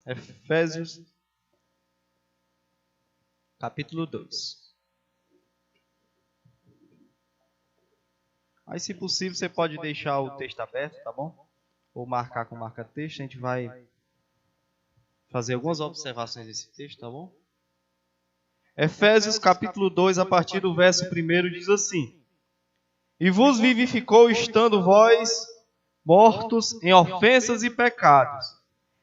Efésios, capítulo 2. Aí, se possível, você pode deixar o texto aberto, tá bom? Ou marcar com marca-texto. A gente vai fazer algumas observações desse texto, tá bom? Efésios, capítulo 2, a partir do verso 1, diz assim: E vos vivificou, estando vós mortos em ofensas e pecados,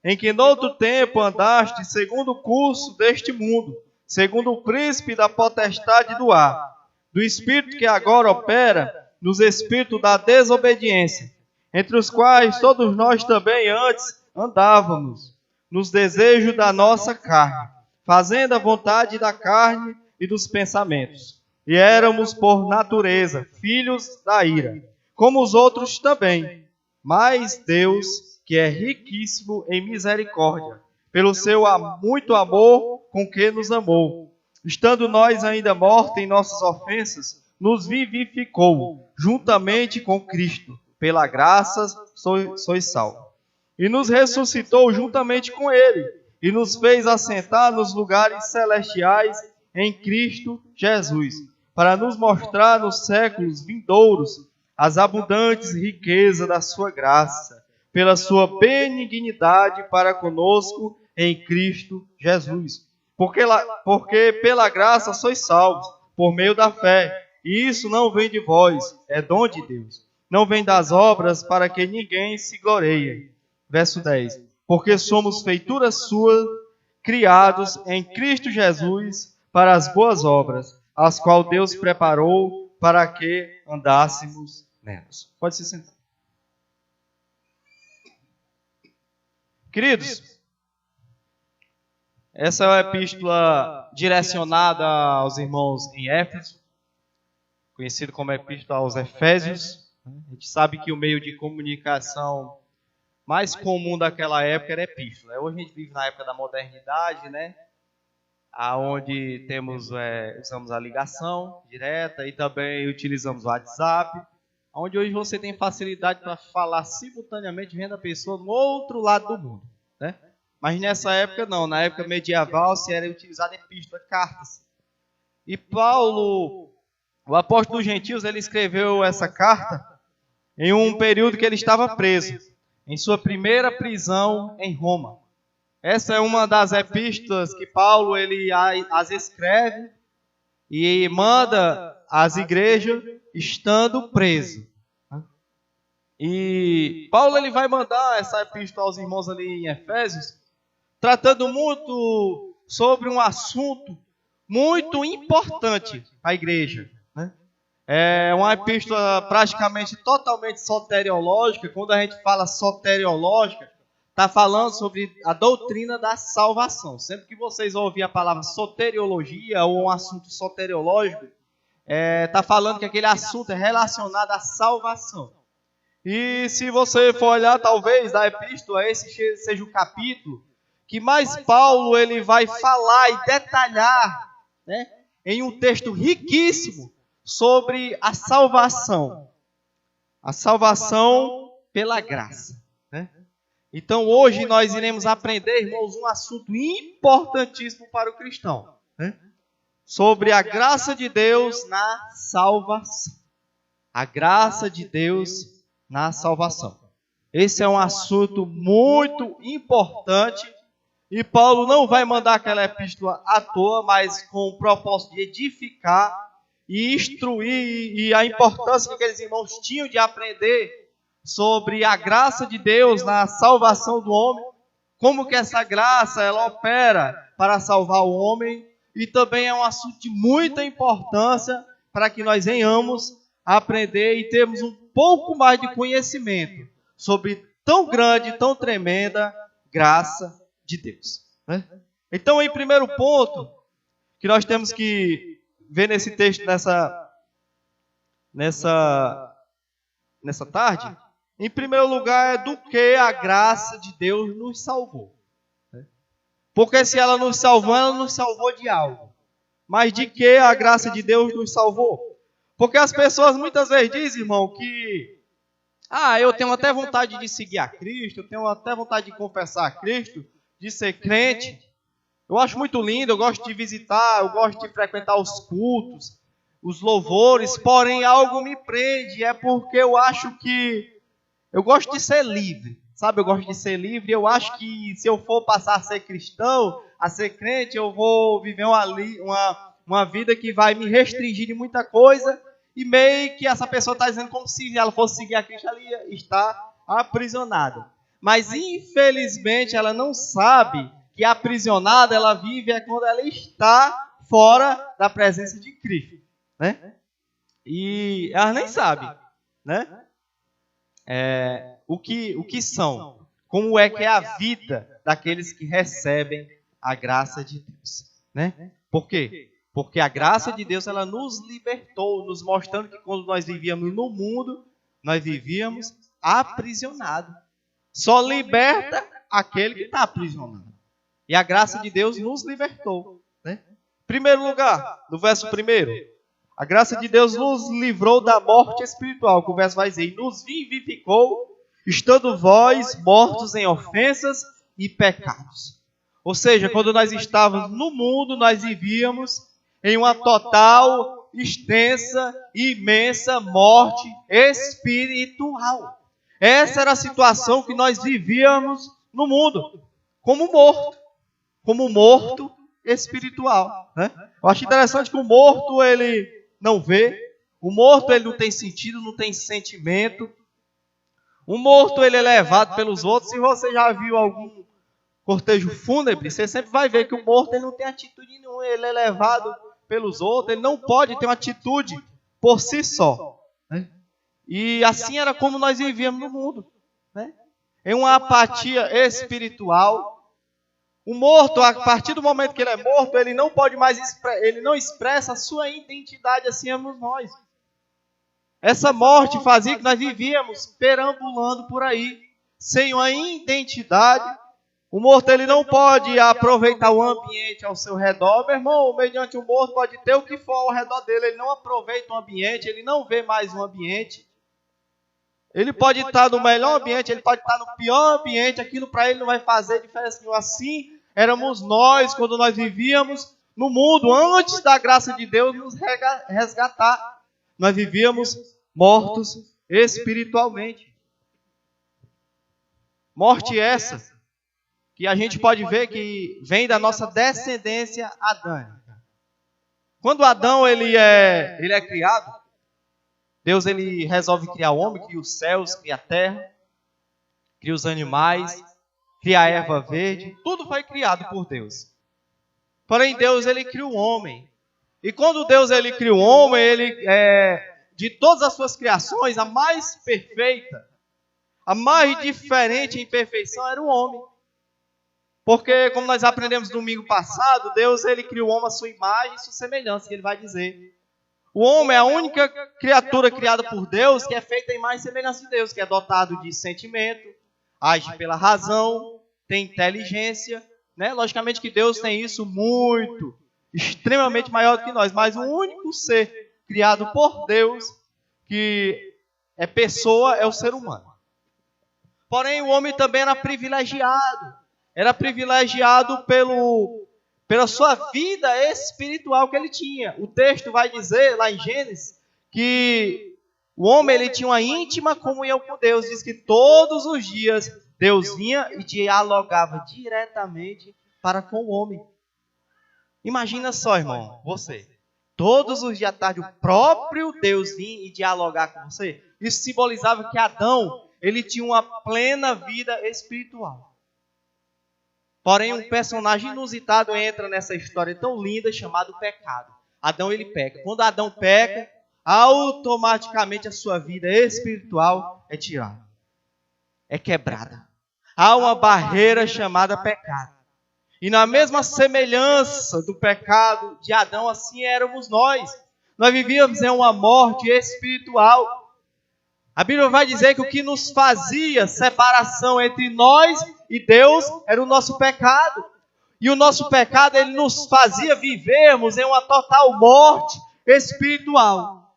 em que noutro tempo andastes segundo o curso deste mundo, segundo o príncipe da potestade do ar, do espírito que agora opera nos espíritos da desobediência, entre os quais todos nós também antes andávamos, nos desejos da nossa carne, fazendo a vontade da carne e dos pensamentos. E éramos, por natureza, filhos da ira, como os outros também. Mas Deus, que é riquíssimo em misericórdia, pelo seu muito amor com que nos amou, estando nós ainda mortos em nossas ofensas, nos vivificou, juntamente com Cristo. Pela graça sois salvos. E nos ressuscitou juntamente com Ele, e nos fez assentar nos lugares celestiais em Cristo Jesus, para nos mostrar nos séculos vindouros as abundantes riquezas da sua graça, pela sua benignidade para conosco em Cristo Jesus. Porque pela graça sois salvos, por meio da fé. E isso não vem de vós, é dom de Deus. Não vem das obras, para que ninguém se glorie. Verso 10. Porque somos feitura sua, criados em Cristo Jesus para as boas obras, as quais Deus preparou para que andássemos nelas. Pode se sentar. Queridos, essa é uma epístola direcionada aos irmãos em Éfeso, conhecido como Epístola aos Efésios. A gente sabe que o meio de comunicação mais comum daquela época era epístola. Hoje a gente vive na época da modernidade, né? Aonde usamos a ligação direta e também utilizamos o WhatsApp, onde hoje você tem facilidade para falar simultaneamente vendo a pessoa no outro lado do mundo, né? Mas nessa época não, na época medieval se era utilizada epístola, cartas. E Paulo, o apóstolo dos gentios, ele escreveu essa carta em um período que ele estava preso, em sua primeira prisão em Roma. Essa é uma das epístolas que Paulo ele as escreve e manda às igrejas estando preso. E Paulo ele vai mandar essa epístola aos irmãos ali em Efésios, tratando muito sobre um assunto muito importante para a igreja. É uma epístola praticamente totalmente soteriológica. Quando a gente fala soteriológica, está falando sobre a doutrina da salvação. Sempre que vocês ouvirem a palavra soteriologia ou um assunto soteriológico, está falando que aquele assunto é relacionado à salvação. E se você for olhar, talvez, da epístola, esse seja o capítulo que mais Paulo ele vai falar e detalhar, né, em um texto riquíssimo sobre a salvação. A salvação pela graça, né? Então hoje nós iremos aprender, irmãos, um assunto importantíssimo para o cristão, né? Sobre a graça de Deus na salvação. A graça de Deus na salvação. Esse é um assunto muito importante e Paulo não vai mandar aquela epístola à toa, mas com o propósito de edificar e instruir e a importância que aqueles irmãos tinham de aprender sobre a graça de Deus na salvação do homem, como que essa graça ela opera para salvar o homem, e também é um assunto de muita importância para que nós venhamos a aprender e termos um pouco mais de conhecimento sobre tão grande, tão tremenda graça de Deus, né? Então, em primeiro ponto que nós temos que ver nesse texto nessa tarde, em primeiro lugar, é do que a graça de Deus nos salvou. Porque se ela nos salvou de algo. Mas de que a graça de Deus nos salvou? Porque as pessoas muitas vezes dizem, irmão, que eu tenho até vontade de seguir a Cristo, eu tenho até vontade de confessar a Cristo, de ser crente. Eu acho muito lindo, eu gosto de visitar, eu gosto de frequentar os cultos, os louvores, porém algo me prende, é porque eu acho que eu gosto de ser livre, sabe? Eu gosto de ser livre, eu acho que se eu for passar a ser cristão, a ser crente, eu vou viver uma vida que vai me restringir de muita coisa, e meio que essa pessoa está dizendo como se ela fosse seguir a Cristo, ela ia estar aprisionada. Mas infelizmente ela não sabe que a aprisionada ela vive é quando ela está fora da presença de Cristo, né? E ela nem sabe, né? O que são, como é que é a vida daqueles que recebem a graça de Deus, né? Por quê? Porque a graça de Deus ela nos libertou, nos mostrando que quando nós vivíamos no mundo, nós vivíamos aprisionados. Só liberta aquele que está aprisionado. E a graça de Deus nos libertou, né? Primeiro lugar, no verso 1, a graça de Deus nos livrou da morte espiritual, que o verso vai dizer, e nos vivificou, estando vós mortos em ofensas e pecados. Ou seja, quando nós estávamos no mundo, nós vivíamos em uma total, extensa e imensa morte espiritual. Essa era a situação que nós vivíamos no mundo, como morto espiritual, né? Eu acho interessante que o morto ele não vê, o morto ele não tem sentido, não tem sentimento. O morto ele é levado pelos outros. Se você já viu algum cortejo fúnebre, você sempre vai ver que o morto ele não tem atitude nenhuma, ele é levado pelos outros, ele não pode ter uma atitude por si só, né? E assim era como nós vivíamos no mundo, né? Em uma apatia espiritual. O morto, a partir do momento que ele é morto, ele não pode mais ele não expressa a sua identidade, assim éramos nós. Essa morte fazia que nós vivíamos perambulando por aí, sem uma identidade. O morto ele não pode aproveitar o ambiente ao seu redor. Meu irmão, mediante o morto pode ter o que for ao redor dele, ele não aproveita o ambiente, ele não vê mais o ambiente. Ele pode estar no melhor ambiente, ele pode estar no pior ambiente, aquilo para ele não vai fazer diferença nenhuma. Assim éramos nós quando nós vivíamos no mundo, antes da graça de Deus nos resgatar. Nós vivíamos mortos espiritualmente. Morte essa que a gente pode ver que vem da nossa descendência adâmica. Quando Adão ele é criado, Deus ele resolve criar o homem, cria os céus, cria a terra, cria os animais, cria a erva verde, tudo foi criado por Deus. Porém Deus ele cria o homem. E quando Deus ele cria o homem, de todas as suas criações, a mais perfeita, a mais diferente em perfeição era o homem. Porque, como nós aprendemos domingo passado, Deus ele criou o homem à sua imagem e sua semelhança, que ele vai dizer. O homem é a única criatura criada por Deus que é feita em imagem e semelhança de Deus, que é dotado de sentimento, age pela razão, tem inteligência, né? Logicamente que Deus tem isso muito, extremamente maior do que nós, mas o único ser criado por Deus que é pessoa é o ser humano. Porém, o homem também era privilegiado pela sua vida espiritual que ele tinha. O texto vai dizer, lá em Gênesis, que o homem ele tinha uma íntima comunhão com Deus. Diz que todos os dias Deus vinha e dialogava diretamente para com o homem. Imagina só, irmão, você. Todos os dias à tarde o próprio Deus vinha e dialogar com você. Isso simbolizava que Adão ele tinha uma plena vida espiritual. Porém, um personagem inusitado entra nessa história tão linda chamado pecado. Adão, ele peca. Quando Adão peca, automaticamente a sua vida espiritual é tirada. É quebrada. Há uma barreira chamada pecado. E na mesma semelhança do pecado de Adão, assim éramos nós. Nós vivíamos em uma morte espiritual. A Bíblia vai dizer que o que nos fazia separação entre nós e Deus era o nosso pecado. E o nosso pecado, ele nos fazia vivermos em uma total morte espiritual.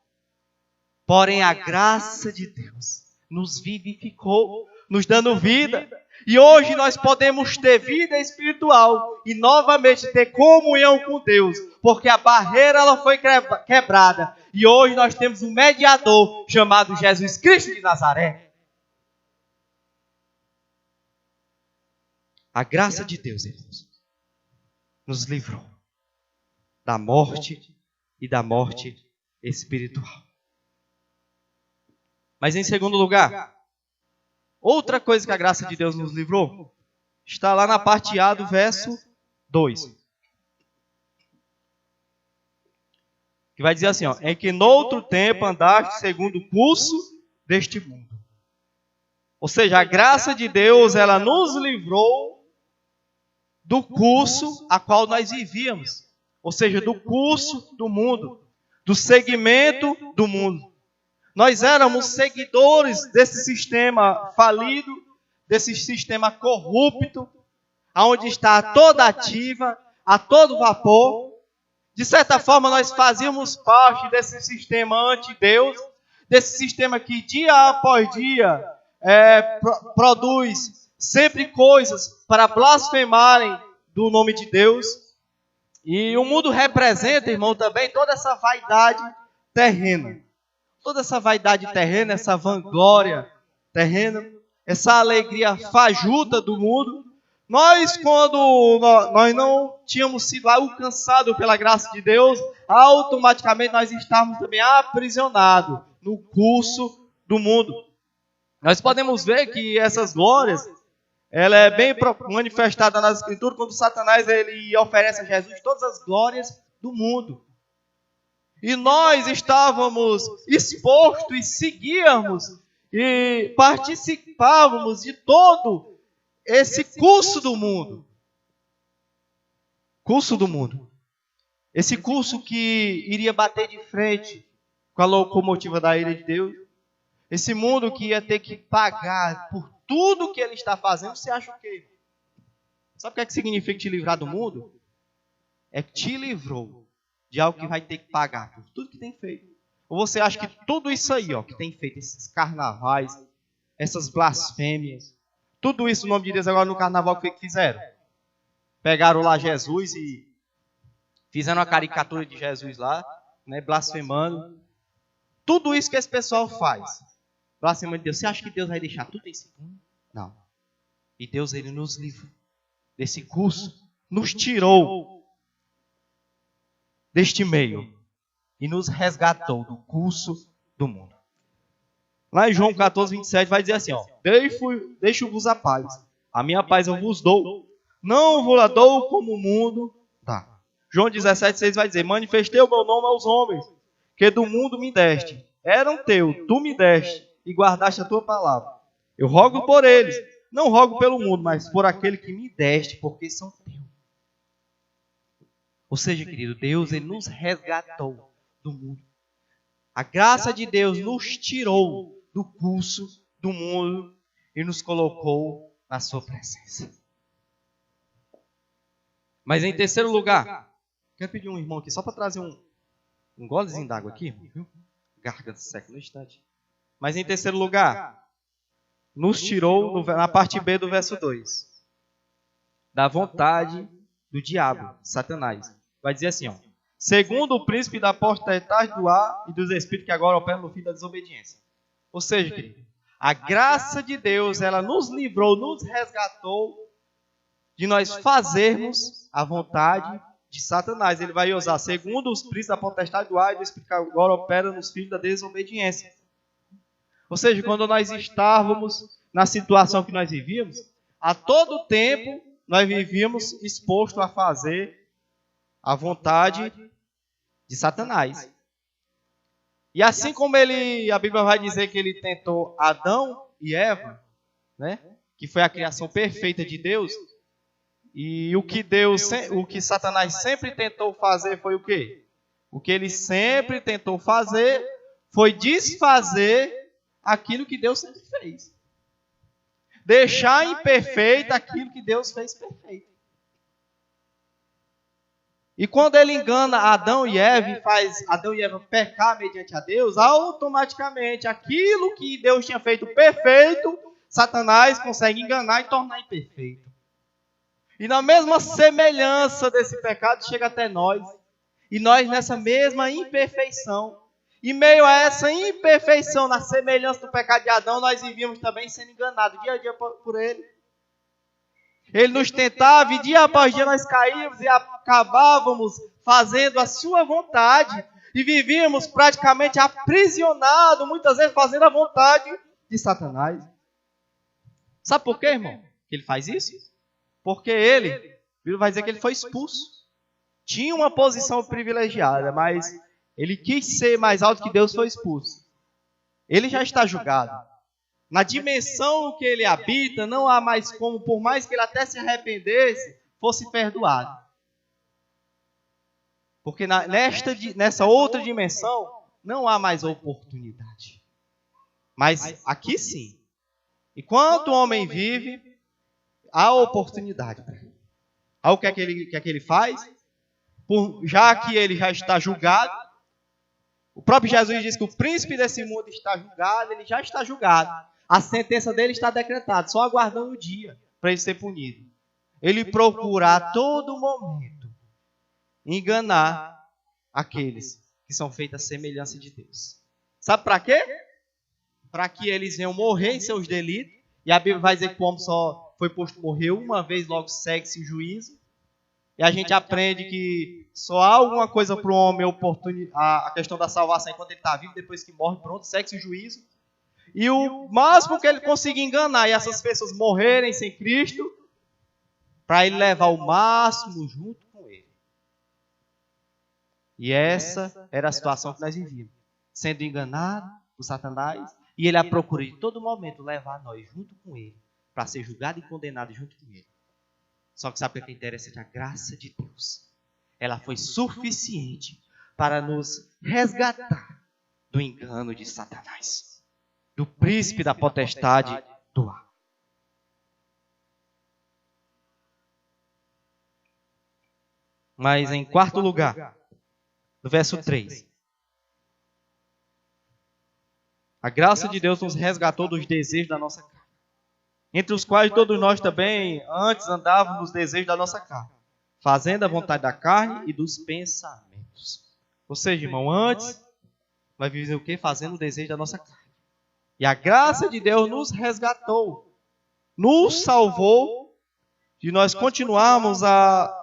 Porém, a graça de Deus nos vivificou, nos dando vida. E hoje nós podemos ter vida espiritual e novamente ter comunhão com Deus, porque a barreira ela foi quebrada. E hoje nós temos um mediador chamado Jesus Cristo de Nazaré. A graça de Deus, irmãos, nos livrou da morte e da morte espiritual. Mas em segundo lugar, outra coisa que a graça de Deus nos livrou está lá na parte A do verso 2. Que vai dizer assim, ó, em que noutro tempo andaste segundo o curso deste mundo. Ou seja, a graça de Deus, ela nos livrou do curso a qual nós vivíamos. Ou seja, do curso do mundo, do segmento do mundo. Nós éramos seguidores desse sistema falido, desse sistema corrupto, onde está toda ativa, a todo vapor. De certa forma, nós fazíamos parte desse sistema anti-Deus, desse sistema que dia após dia produz sempre coisas para blasfemarem do nome de Deus. E o mundo representa, irmão, também toda essa vaidade terrena. Toda essa vaidade terrena, essa vanglória terrena, essa alegria fajuta do mundo. Nós, quando nós não tínhamos sido alcançados pela graça de Deus, automaticamente nós estávamos também aprisionados no curso do mundo. Nós podemos ver que essas glórias, ela é bem manifestada nas Escrituras, quando Satanás ele oferece a Jesus todas as glórias do mundo. E nós estávamos expostos e seguíamos e participávamos de todo esse curso do mundo. Curso do mundo. Esse curso que iria bater de frente com a locomotiva da ira de Deus. Esse mundo que ia ter que pagar por tudo que ele está fazendo. Você acha o quê? Sabe o que significa te livrar do mundo? É que te livrou de algo que vai ter que pagar por tudo que tem feito. Ou você acha que tudo isso aí, ó, que tem feito, esses carnavais, essas blasfêmias, tudo isso, o nome de Deus, agora no carnaval, o que fizeram? Pegaram lá Jesus e fizeram uma caricatura de Jesus lá, né, blasfemando. Tudo isso que esse pessoal faz, blasfemando de Deus. Você acha que Deus vai deixar tudo isso? Não. E Deus, ele nos livrou desse curso, nos tirou deste meio e nos resgatou do curso do mundo. Lá em João 14, 27 vai dizer assim, ó, deixo-vos a paz, a minha paz eu vos dou, não vos a dou como o mundo dá. João 17, 6 vai dizer, manifestei o meu nome aos homens, que do mundo me deste, eram teu, tu me deste, e guardaste a tua palavra. Eu rogo por eles, não rogo pelo mundo, mas por aquele que me deste, porque são teus. Ou seja, querido, Deus ele nos resgatou do mundo. A graça de Deus nos tirou do curso do mundo e nos colocou na sua presença. Mas em terceiro lugar, quero pedir um irmão aqui só para trazer um golezinho d'água aqui, viu? Garganta seca no instante. Mas em terceiro lugar, nos tirou na parte B do verso 2 da vontade do diabo, Satanás. Vai dizer assim, ó, segundo o príncipe da potestade do ar e dos espíritos que agora operam no fim da desobediência. Ou seja, querido, a graça de Deus, ela nos livrou, nos resgatou de nós fazermos a vontade de Satanás. Ele vai usar segundo os príncipes da potestade do ar e do espírito que agora operam nos filhos da desobediência. Ou seja, quando nós estávamos na situação que nós vivíamos, a todo tempo nós vivíamos expostos a fazer a vontade de Satanás. E assim como a Bíblia vai dizer que ele tentou Adão e Eva, né, que foi a criação perfeita de Deus, e o que Satanás sempre tentou fazer foi o quê? O que ele sempre tentou fazer foi desfazer aquilo que Deus sempre fez. Deixar imperfeito aquilo que Deus fez perfeito. E quando ele engana Adão e Eva e faz Adão e Eva pecar mediante a Deus, automaticamente aquilo que Deus tinha feito perfeito Satanás consegue enganar e tornar imperfeito. E na mesma semelhança desse pecado chega até nós. E nós nessa mesma imperfeição. E meio a essa imperfeição, na semelhança do pecado de Adão, nós vivíamos também sendo enganados dia a dia por ele. Ele nos tentava e dia após dia nós caímos e acabávamos fazendo a sua vontade. E vivíamos praticamente aprisionados, muitas vezes fazendo a vontade de Satanás. Sabe por quê, irmão, que ele faz isso? Porque ele, a Bíblia vai dizer que ele foi expulso. Tinha uma posição privilegiada, mas ele quis ser mais alto que Deus, foi expulso. Ele já está julgado. Na dimensão que ele habita, não há mais como, por mais que ele até se arrependesse, fosse perdoado. Porque nessa outra dimensão, não há mais oportunidade. Mas aqui sim. Enquanto o homem vive, há oportunidade. Aí o que é que ele faz? Já que ele já está julgado, o próprio Jesus diz que o príncipe desse mundo está julgado, ele já está julgado. A sentença dele está decretada, só aguardando o dia para ele ser punido. Ele procura a todo momento enganar aqueles que são feitos à semelhança de Deus. Sabe para quê? Para que eles venham morrer em seus delitos. E a Bíblia vai dizer que o homem só foi posto morrer uma vez, logo segue-se o juízo. E a gente aprende que só há alguma coisa para o homem, a questão da salvação enquanto ele está vivo, depois que morre, pronto, segue-se o juízo. E o máximo que ele conseguir enganar e essas pessoas morrerem sem Cristo, para ele levar o máximo junto com ele. E essa era a situação que nós vivíamos. Sendo enganado por Satanás, e ele a procura de todo momento levar nós junto com ele, para ser julgado e condenado junto com ele. Só que sabe o que é interessante? A graça de Deus. Ela foi suficiente para nos resgatar do engano de Satanás, do príncipe da potestade do ar. Mas em quarto lugar, no verso 3. A graça de Deus nos resgatou dos desejos da nossa carne, entre os quais todos nós também antes andávamos nos desejos da nossa carne, fazendo a vontade da carne e dos pensamentos. Ou seja, irmão, antes vai viver o quê? Fazendo o desejo da nossa carne. E a graça de Deus nos resgatou, nos salvou de nós continuarmos a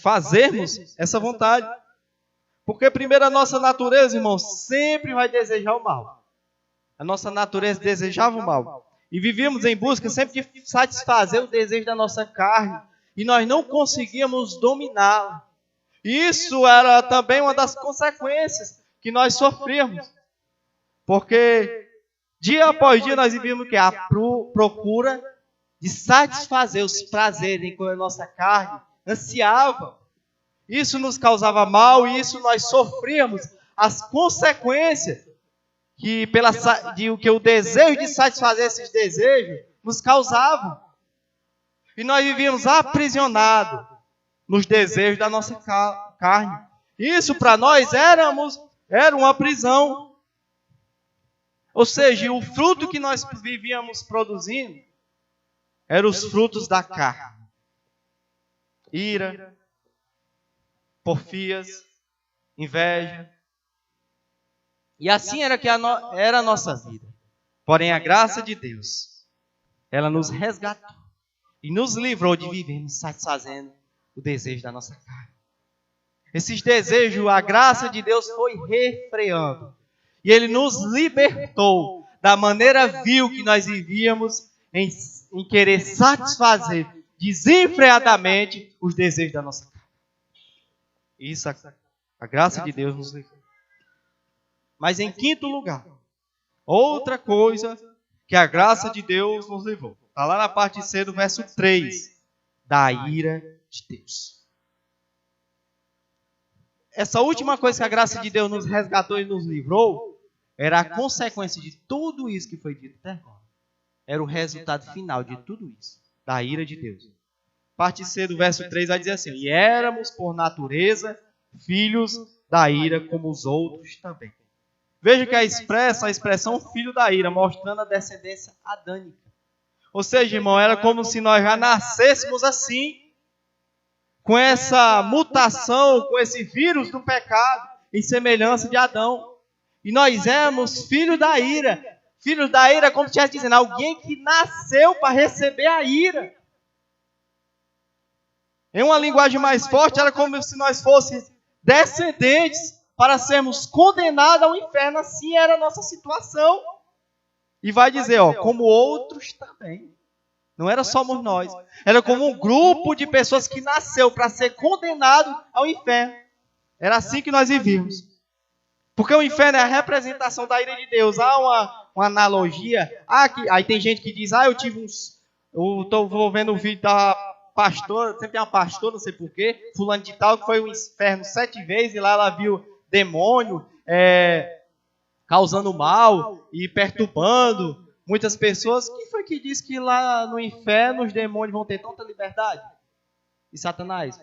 fazermos essa vontade. Porque primeiro a nossa natureza, irmão, sempre vai desejar o mal. A nossa natureza desejava o mal. E vivíamos em busca sempre de satisfazer o desejo da nossa carne. E nós não conseguíamos dominá-lo. Isso era também uma das consequências que nós sofríamos. Porque dia após dia nós vivíamos o quê? A procura de satisfazer os prazeres que a nossa carne ansiava. Isso nos causava mal e isso nós sofríamos as consequências que o desejo de satisfazer esses desejos nos causava. E nós vivíamos aprisionados nos desejos da nossa carne. Isso para nós era uma prisão. Ou seja, o fruto que nós vivíamos produzindo eram os frutos da carne. Ira, porfias, inveja. E assim era que era a nossa vida. Porém, a graça de Deus, ela nos resgatou e nos livrou de vivermos satisfazendo o desejo da nossa carne. Esses desejos, a graça de Deus foi refreando. E Ele nos libertou da maneira vil que nós vivíamos em querer satisfazer desenfreadamente os desejos da nossa carne. Isso, a graça de Deus nos livrou. Mas em quinto lugar, outra coisa que a graça de Deus nos livrou. Está lá na parte C do verso 3. Da ira de Deus. Essa última coisa que a graça de Deus nos resgatou e nos livrou era a consequência de tudo isso que foi dito até agora. Era o resultado final de tudo isso. Da ira de Deus. Parte C do verso 3 vai dizer assim: e éramos por natureza filhos da ira como os outros também. Veja que a expressão filho da ira, mostrando a descendência adâmica. Ou seja, irmão, era como se nós já nascêssemos assim, com essa mutação, com esse vírus do pecado, em semelhança de Adão. E nós éramos filhos da ira. Filhos da ira, como se estivesse dizendo, alguém que nasceu para receber a ira. Em uma linguagem mais forte, era como se nós fôssemos descendentes para sermos condenados ao inferno. Assim era a nossa situação. E vai dizer, como outros também. Não era somos nós. Era como um grupo de pessoas que nasceu para ser condenado ao inferno. Era assim que nós vivíamos. Porque o inferno é a representação da ira de Deus. Há uma analogia. Aí tem gente que diz, vou vendo o vídeo da pastora, sempre tem uma pastora, não sei porquê, fulano de tal, que foi ao inferno 7 vezes, e lá ela viu demônio causando mal e perturbando muitas pessoas. Quem foi que disse que lá no inferno os demônios vão ter tanta liberdade? E Satanás?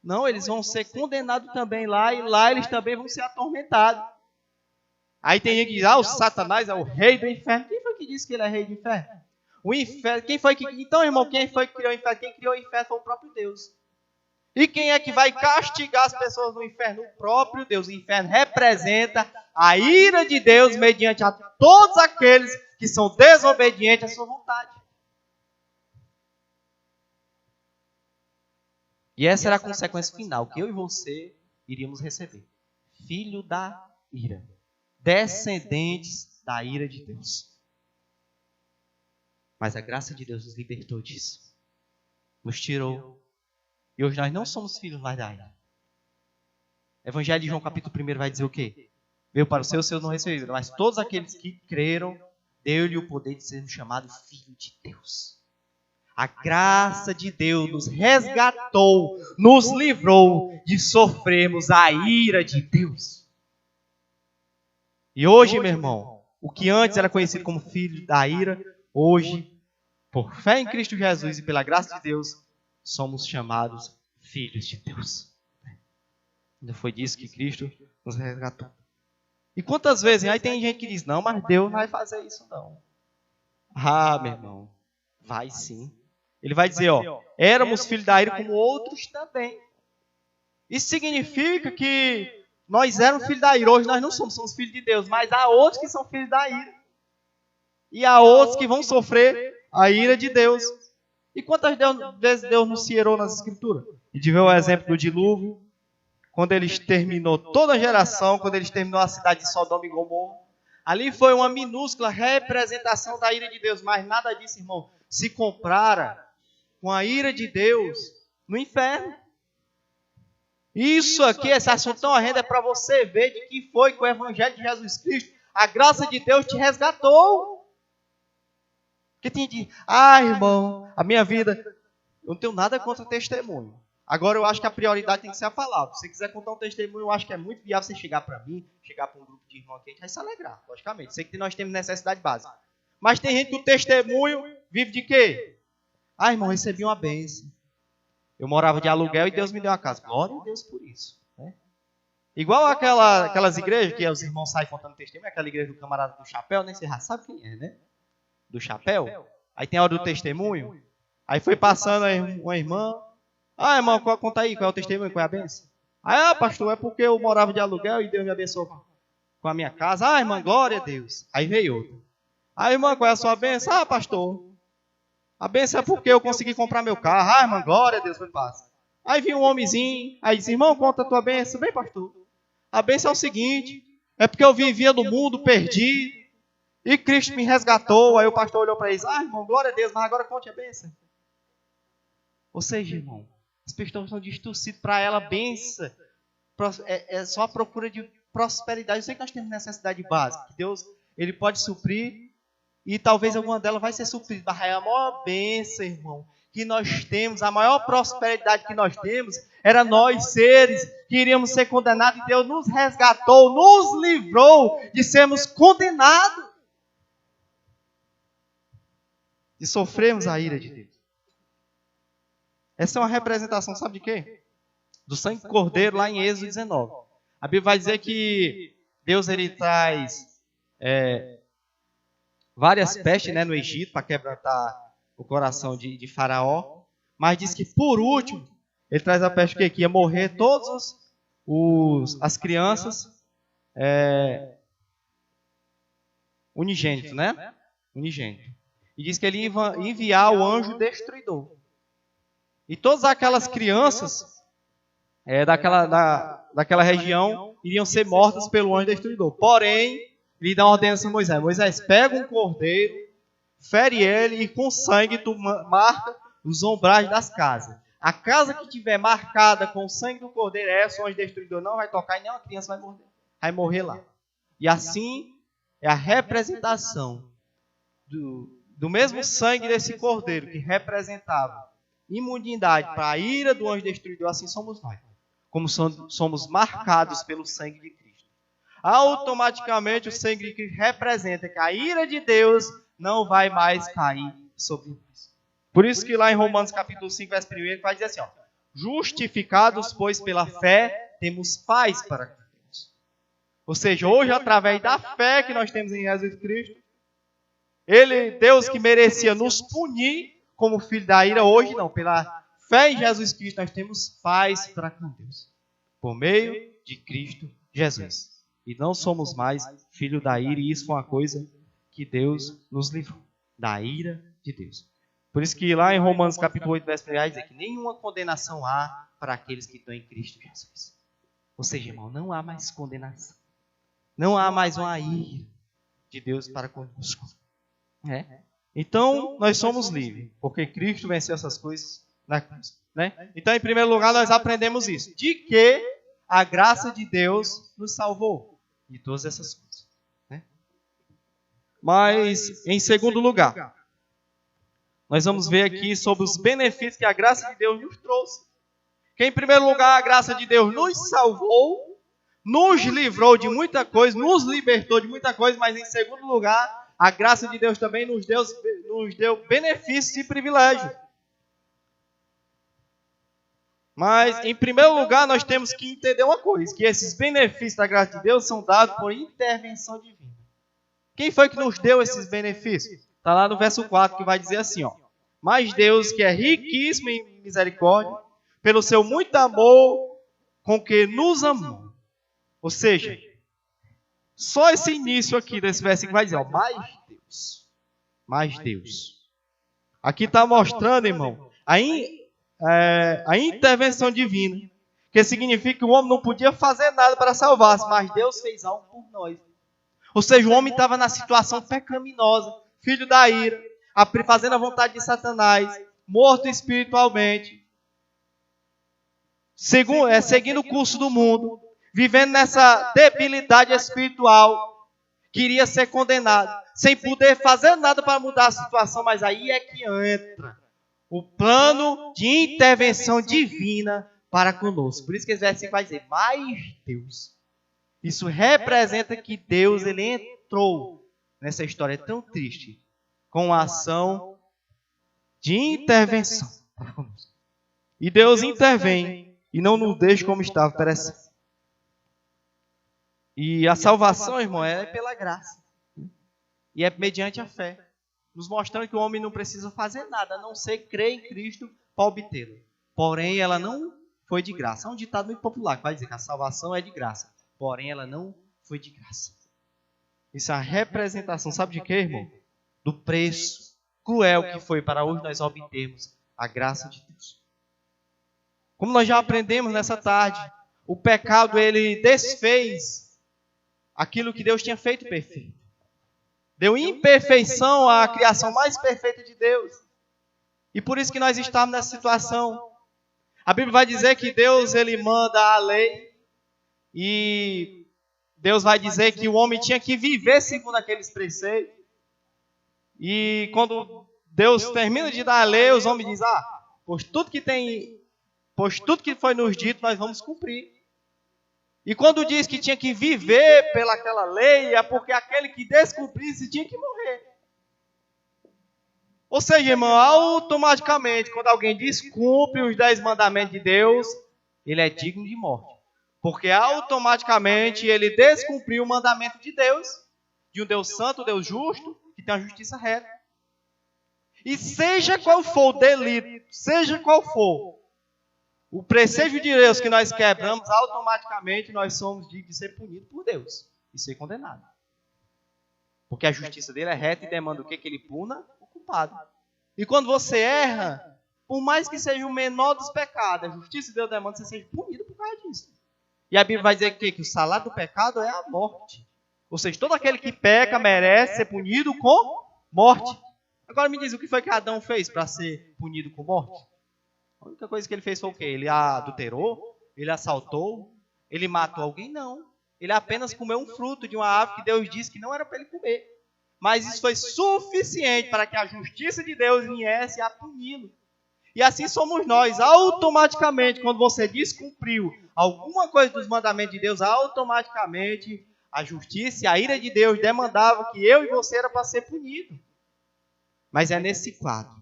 Não, eles vão ser condenados também lá, e lá eles também vão ser atormentados. Aí tem gente que diz, o Satanás é o rei do inferno. Quem foi que disse que ele é rei do inferno? O inferno, então, irmão, quem foi que criou o inferno? Quem criou o inferno foi o próprio Deus. E quem é que vai castigar as pessoas no inferno? O próprio Deus. O inferno representa a ira de Deus mediante a todos aqueles que são desobedientes à sua vontade. E essa era a consequência final que eu e você iríamos receber. Filho da ira. Descendentes da ira de Deus. Mas a graça de Deus nos libertou disso. Nos tirou. E hoje nós não somos filhos mais da ira. Evangelho de João capítulo 1 vai dizer o quê? Veio para os seus não receberam. Mas todos aqueles que creram, deu-lhe o poder de ser chamado filho de Deus. A graça de Deus nos resgatou, nos livrou de sofrermos a ira de Deus. E hoje, meu irmão, o que antes era conhecido como filho da ira, hoje, por fé em Cristo Jesus e pela graça de Deus, somos chamados filhos de Deus. Não foi disso que Cristo nos resgatou. E quantas vezes, aí tem gente que diz, não, mas Deus não vai fazer isso não. Meu irmão, vai sim. Ele vai dizer, éramos filhos da ira como outros também. Isso significa que nós éramos filhos da ira. Hoje nós não somos filhos de Deus, mas há outros que são filhos da ira. E há outros que vão sofrer a ira de Deus. E quantas vezes Deus nos cierou nas Escrituras? E de ver o exemplo do dilúvio, quando ele exterminou toda a geração, quando ele exterminou a cidade de Sodoma e Gomorra. Ali foi uma minúscula representação da ira de Deus, mas nada disso, irmão, se compara com a ira de Deus no inferno. Isso aqui, esse assunto tão horrendo, é para você ver de que foi que o Evangelho de Jesus Cristo, a graça de Deus te resgatou. Porque tem de, irmão, a minha vida, eu não tenho nada contra testemunho. Agora eu acho que a prioridade tem que ser a palavra. Se você quiser contar um testemunho, eu acho que é muito viável você chegar para mim, chegar para um grupo de irmãos aqui, a gente vai se alegrar, logicamente. Sei que nós temos necessidade básica. Mas tem gente que o testemunho vive de quê? Irmão, recebi uma bênção. Eu morava de aluguel e Deus me deu uma casa. Glória a Deus por isso. Né? Igual aquelas igrejas que os irmãos saem contando testemunho, aquela igreja do camarada do chapéu, né? Você já sabe quem é, né? Do chapéu. Aí tem a hora do testemunho. Aí foi passando uma irmã. Irmão, conta aí, qual é o testemunho, qual é a bênção? Pastor, é porque eu morava de aluguel e Deus me abençoou com a minha casa. Irmã, glória a Deus. Aí veio outro. Irmã, qual é a sua bênção? Pastor, a bênção é porque eu consegui comprar meu carro. Irmã, glória a Deus, foi fácil. Aí vinha um homenzinho, aí disse, irmão, conta a tua bênção. Bem, pastor, a bênção é o seguinte, é porque eu vivia no mundo perdido e Cristo me resgatou. Aí o pastor olhou para eles, irmão, glória a Deus, mas agora conte a bênção. Ou seja, irmão, as pessoas estão distorcidas para ela, bênção é só a procura de prosperidade. Eu sei que nós temos necessidade básica, que Deus ele pode suprir. E talvez alguma delas vai ser suprida. Mas a maior bênção, irmão, que nós temos, a maior prosperidade que nós temos, era nós seres que iríamos ser condenados. E Deus nos resgatou, nos livrou de sermos condenados. De sofrermos a ira de Deus. Essa é uma representação, sabe de quê? Do sangue do cordeiro lá em Êxodo 19. A Bíblia vai dizer que Deus ele traz várias pestes, né, no Egito para quebrantar o coração de Faraó. Mas diz que por último ele traz a peste que ia morrer todas as crianças unigênito, né? Unigênito. E diz que ele ia enviar o anjo destruidor. E todas aquelas crianças daquela região iriam ser mortas pelo anjo destruidor. Porém, ele dá uma ordenança a Moisés. Moisés, pega um cordeiro, fere ele e com sangue tu marca os umbrais das casas. A casa que tiver marcada com o sangue do cordeiro, o anjo destruidor não vai tocar e nenhuma criança vai morrer lá. E assim é a representação do mesmo sangue desse cordeiro que representava imundidade para a ira do anjo destruidor, assim somos nós. Como somos marcados pelo sangue de Cristo. Automaticamente o sangue de Cristo representa que a ira de Deus não vai mais cair sobre nós. Por isso que lá em Romanos capítulo 5, verso 1, vai dizer assim, ó, justificados, pois pela fé, temos paz para com Deus. Ou seja, hoje através da fé que nós temos em Jesus Cristo, Deus que merecia nos punir como filho da ira, hoje não, pela fé em Jesus Cristo, nós temos paz para com Deus, por meio de Cristo Jesus. E não somos mais filho da ira, e isso foi uma coisa que Deus nos livrou, da ira de Deus. Por isso que lá em Romanos capítulo 8, verso 1, vai dizer que nenhuma condenação há para aqueles que estão em Cristo Jesus. Ou seja, irmão, não há mais condenação. Não há mais uma ira de Deus para conosco. Então, nós somos livres, porque Cristo venceu essas coisas na cruz. Né? Então, em primeiro lugar, nós aprendemos isso. De que a graça de Deus nos salvou de todas essas coisas. Né? Mas, em segundo lugar, nós vamos ver aqui sobre os benefícios que a graça de Deus nos trouxe. Que, em primeiro lugar, a graça de Deus nos salvou, nos livrou de muita coisa, nos libertou de muita coisa, mas, em segundo lugar, a graça de Deus também nos deu benefícios e privilégios. Mas, em primeiro lugar, nós temos que entender uma coisa, que esses benefícios da graça de Deus são dados por intervenção divina. Quem foi que nos deu esses benefícios? Está lá no verso 4, que vai dizer assim, ó. Mas Deus, que é riquíssimo em misericórdia, pelo seu muito amor com que nos amou. Ou seja, só esse início aqui desse versículo vai dizer, ó, mais Deus. Aqui está mostrando, irmão, a intervenção divina, que significa que o homem não podia fazer nada para salvar-se, mas Deus fez algo por nós. Ou seja, o homem estava na situação pecaminosa, filho da ira, fazendo a vontade de Satanás, morto espiritualmente, seguindo o curso do mundo, vivendo nessa debilidade espiritual, queria ser condenado, sem poder fazer nada para mudar a situação, mas aí é que entra o plano de intervenção divina para conosco. Por isso que esse versículo vai dizer, mais Deus. Isso representa que Deus ele entrou nessa história tão triste, com a ação de intervenção para conosco. E Deus intervém e não nos deixa como estava perecendo. E a salvação, irmão, é pela graça. E é mediante a fé. Nos mostrando que o homem não precisa fazer nada, a não ser crer em Cristo para obtê-lo. Porém, ela não foi de graça. É um ditado muito popular que vai dizer que a salvação é de graça. Porém, ela não foi de graça. Isso é a representação, sabe de quê, irmão? Do preço cruel que foi para hoje nós obtermos a graça de Deus. Como nós já aprendemos nessa tarde, o pecado ele desfez aquilo que Deus tinha feito perfeito. Deu imperfeição à criação mais perfeita de Deus. E por isso que nós estamos nessa situação. A Bíblia vai dizer que Deus ele manda a lei e Deus vai dizer que o homem tinha que viver segundo aqueles preceitos. E quando Deus termina de dar a lei, os homens dizem, pois tudo que foi nos dito, nós vamos cumprir. E quando diz que tinha que viver pelaquela lei, é porque aquele que descumprisse tinha que morrer. Ou seja, irmão, automaticamente, quando alguém descumpre os 10 mandamentos de Deus, ele é digno de morte. Porque automaticamente ele descumpriu o mandamento de Deus, de um Deus santo, Deus justo, que tem a justiça reta. E seja qual for o delito, seja qual for o preceito de Deus que nós quebramos, automaticamente nós somos dignos de ser punidos por Deus e ser condenados. Porque a justiça dele é reta e demanda o quê? Que ele puna o culpado. E quando você erra, por mais que seja o menor dos pecados, a justiça de Deus demanda que você seja punido por causa disso. E a Bíblia vai dizer que o salário do pecado é a morte. Ou seja, todo aquele que peca merece ser punido com morte. Agora me diz, o que foi que Adão fez para ser punido com morte? A única coisa que ele fez foi o quê? Ele adulterou? Ele assaltou? Ele matou alguém? Não. Ele apenas comeu um fruto de uma árvore que Deus disse que não era para ele comer. Mas isso foi suficiente para que a justiça de Deus viesse a puni-lo. E assim somos nós. Automaticamente, quando você descumpriu alguma coisa dos mandamentos de Deus, automaticamente a justiça e a ira de Deus demandavam que eu e você era para ser punido. Mas é nesse quadro.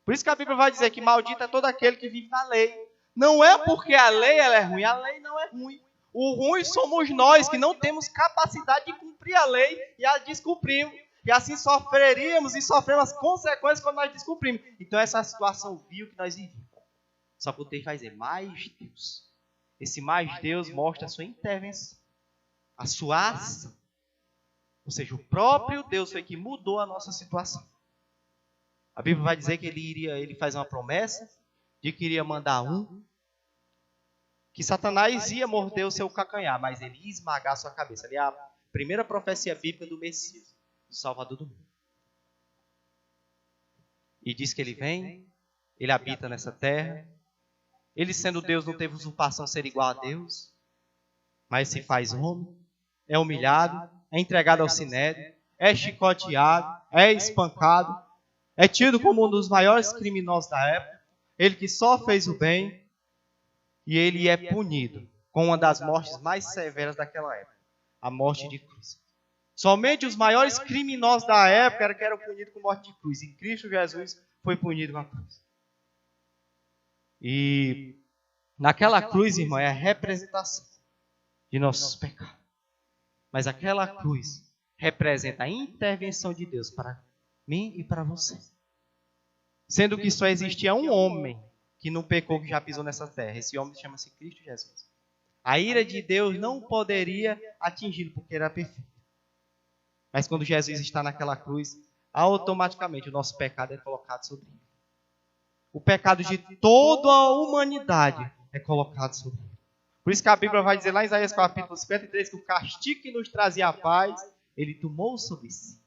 Por isso que a Bíblia vai dizer que maldito é todo aquele que vive na lei. Não é porque a lei ela é ruim, a lei não é ruim. O ruim somos nós que não temos capacidade de cumprir a lei e a descumprimos. E assim sofreríamos e sofremos as consequências quando nós descumprimos. Então essa é a situação vil que nós vivemos. Só que o texto vai dizer, mais Deus. Esse mais Deus mostra a sua intervenção, a sua ação. Ou seja, o próprio Deus foi que mudou a nossa situação. A Bíblia vai dizer que ele faz uma promessa de que iria mandar que Satanás ia morder o seu calcanhar, mas ele ia esmagar a sua cabeça. Ali é a primeira profecia bíblica do Messias, do Salvador do mundo. E diz que ele vem, ele habita nessa terra. Ele, sendo Deus, não teve usurpação ser igual a Deus, mas se faz homem, é humilhado, é entregado ao sinédrio, é chicoteado, é espancado, é tido como um dos maiores criminosos da época, ele que só fez o bem, e ele é punido com uma das mortes mais severas daquela época, a morte de cruz. Somente os maiores criminosos da época eram punidos com morte de cruz, e Cristo Jesus foi punido com a cruz. E naquela cruz, irmão, é a representação de nossos pecados. Mas aquela cruz representa a intervenção de Deus para mim e para você. Sendo que só existia um homem que não pecou, que já pisou nessa terra. Esse homem chama-se Cristo Jesus. A ira de Deus não poderia atingi-lo, porque era perfeito. Mas quando Jesus está naquela cruz, automaticamente o nosso pecado é colocado sobre ele. O pecado de toda a humanidade é colocado sobre ele. Por isso que a Bíblia vai dizer lá em Isaías capítulo 53 que o castigo que nos trazia a paz, ele tomou sobre si.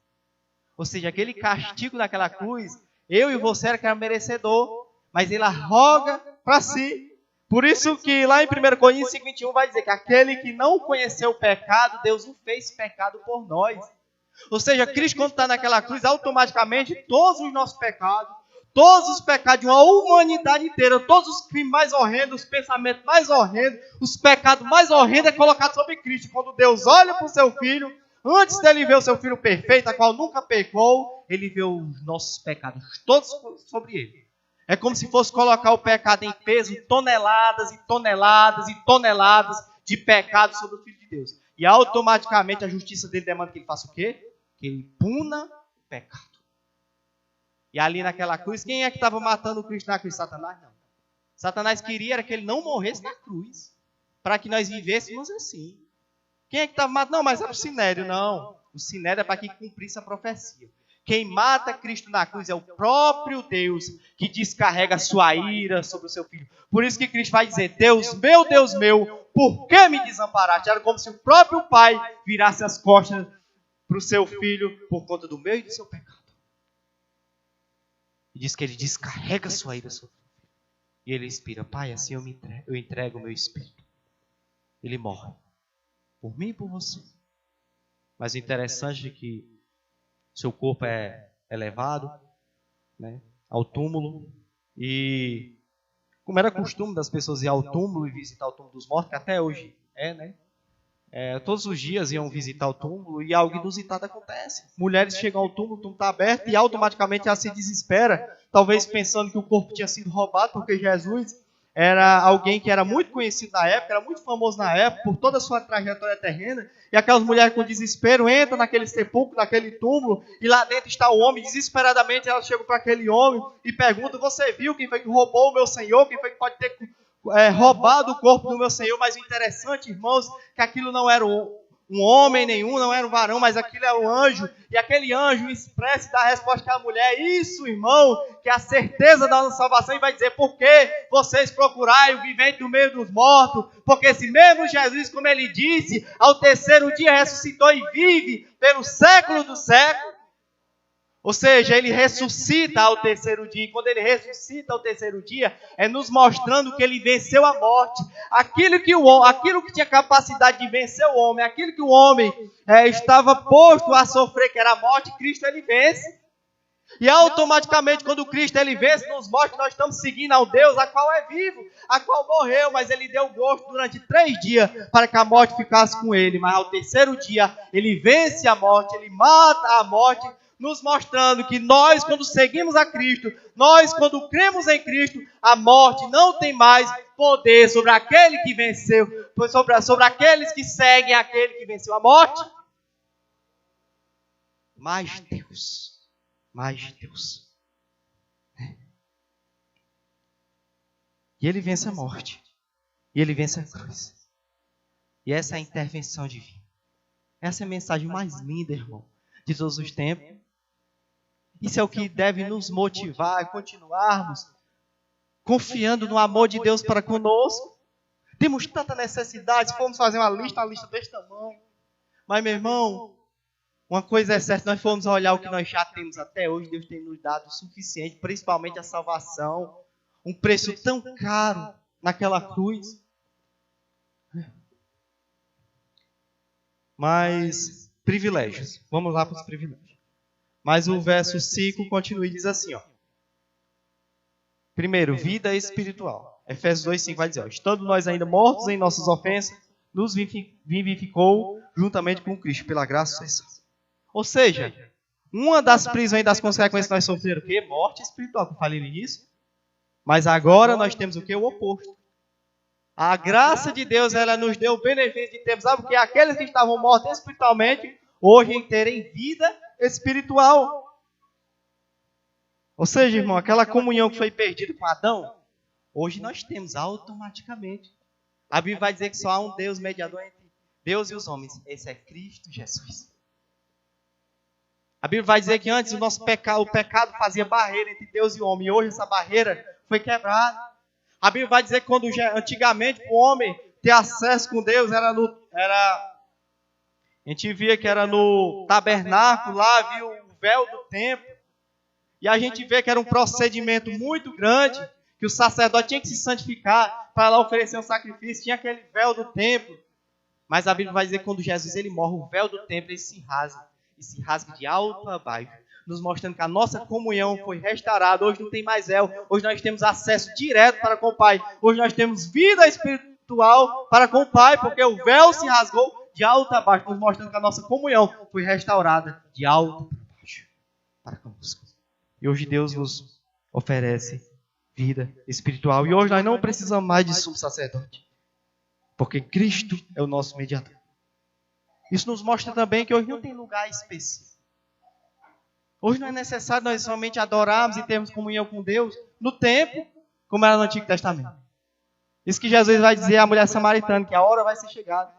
Ou seja, aquele castigo daquela cruz, eu e você era merecedor, mas ele arroga para si. Por isso que lá em 1 Coríntios 5:21 vai dizer que aquele que não conheceu o pecado, Deus o fez pecado por nós. Ou seja, Cristo quando está naquela cruz, automaticamente todos os nossos pecados, todos os pecados de uma humanidade inteira, todos os crimes mais horrendos, os pensamentos mais horrendos, os pecados mais horrendos é colocado sobre Cristo. Quando Deus olha para o seu Filho, antes dele ver o seu Filho perfeito, a qual nunca pecou, ele vê os nossos pecados todos sobre ele. É como se fosse colocar o pecado em peso, toneladas e toneladas e toneladas de pecado sobre o Filho de Deus. E automaticamente a justiça dele demanda que ele faça o quê? Que ele puna o pecado. E ali naquela cruz, quem é que estava matando o Cristo na cruz? Satanás? Não. Satanás queria era que ele não morresse na cruz, para que nós vivêssemos assim. Quem é que estava matando? Não, mas era o Sinédrio. Não, o Sinédrio é para que cumprisse a profecia. Quem mata Cristo na cruz é o próprio Deus que descarrega a sua ira sobre o seu Filho. Por isso que Cristo vai dizer, Deus meu, por que me desamparaste? Era como se o próprio Pai virasse as costas para o seu Filho por conta do meu e do seu pecado. E diz que ele descarrega a sua ira sobre o Filho. E ele inspira, Pai, assim eu entrego o meu espírito. Ele morre. Por mim e por você. Mas o interessante é que seu corpo é levado, né, ao túmulo. E como era costume das pessoas ir ao túmulo e visitar o túmulo dos mortos, que até hoje né? Todos os dias iam visitar o túmulo e algo inusitado acontece. Mulheres chegam ao túmulo, o túmulo está aberto e automaticamente ela se desespera, talvez pensando que o corpo tinha sido roubado, porque Jesus era alguém que era muito conhecido na época, era muito famoso na época, por toda a sua trajetória terrena, e aquelas mulheres com desespero entram naquele sepulcro, naquele túmulo, e lá dentro está o homem, desesperadamente elas chegam para aquele homem e perguntam: você viu quem foi que roubou o meu Senhor? Quem foi que pode ter roubado o corpo do meu Senhor? Mas o interessante, irmãos, que aquilo não era um homem nenhum, não era um varão, mas aquilo era um anjo, e aquele anjo expressa e dá a resposta à mulher: isso, irmão, que é a certeza da nossa salvação, e vai dizer: por que vocês procurai o vivente no meio dos mortos? Porque esse mesmo Jesus, como ele disse, ao terceiro dia ressuscitou e vive pelo século do século. Ou seja, ele ressuscita ao terceiro dia. E quando ele ressuscita ao terceiro dia, é nos mostrando que ele venceu a morte. Aquilo que tinha capacidade de vencer o homem, aquilo que o homem estava posto a sofrer, que era a morte, Cristo ele vence. E automaticamente, quando Cristo ele vence, nos mostra que nós estamos seguindo ao Deus, a qual é vivo, a qual morreu, mas ele deu gosto durante 3 dias para que a morte ficasse com ele. Mas ao terceiro dia, ele vence a morte, ele mata a morte, nos mostrando que nós, quando seguimos a Cristo, nós, quando cremos em Cristo, a morte não tem mais poder sobre aquele que venceu, sobre aqueles que seguem aquele que venceu a morte. Mas Deus. E ele vence a morte. E ele vence a cruz. E essa é a intervenção divina. Essa é a mensagem mais linda, irmão, de todos os tempos. Isso é o que deve nos motivar a continuarmos confiando no amor de Deus para conosco. Temos tanta necessidade, se formos fazer uma lista desse tamanho. Mas, meu irmão, uma coisa é certa, nós formos olhar o que nós já temos até hoje, Deus tem nos dado o suficiente, principalmente a salvação, um preço tão caro naquela cruz. Mas, privilégios. Vamos lá para os privilégios. Mas o verso 5 continua e diz assim, ó. Primeiro, vida espiritual. Efésios 2:5 vai dizer, ó, estando nós ainda mortos em nossas ofensas, nos vivificou juntamente com Cristo, pela graça e salvação. Ou seja, uma das prisões das consequências que nós sofremos o quê? Morte espiritual, que eu falei nisso. Mas agora nós temos o quê? O oposto. A graça de Deus, ela nos deu o benefício de termos, sabe o que? Aqueles que estavam mortos espiritualmente, hoje terem vida espiritual. Ou seja, irmão, aquela comunhão que foi perdida com Adão, hoje nós temos automaticamente. A Bíblia vai dizer que só há um Deus mediador entre Deus e os homens. Esse é Cristo Jesus. A Bíblia vai dizer que antes o pecado fazia barreira entre Deus e o homem. E hoje essa barreira foi quebrada. A Bíblia vai dizer que antigamente o homem ter acesso com Deus a gente via que era no tabernáculo, lá havia o véu do templo. E a gente vê que era um procedimento muito grande, que o sacerdote tinha que se santificar para lá oferecer um sacrifício. Tinha aquele véu do templo. Mas a Bíblia vai dizer que quando Jesus ele morre, o véu do templo ele se rasga. E se rasga de alto a baixo, nos mostrando que a nossa comunhão foi restaurada. Hoje não tem mais véu, hoje nós temos acesso direto para com o Pai. Hoje nós temos vida espiritual para com o Pai, porque o véu se rasgou de alto a baixo, nos mostrando que a nossa comunhão foi restaurada de alto a baixo para conosco. E hoje Deus nos oferece vida espiritual. E hoje nós não precisamos mais de sumo sacerdote, porque Cristo é o nosso mediador. Isso nos mostra também que hoje não tem lugar específico. Hoje não é necessário nós somente adorarmos e termos comunhão com Deus no templo, como era no Antigo Testamento. Isso que Jesus vai dizer à mulher samaritana, que a hora vai ser chegada.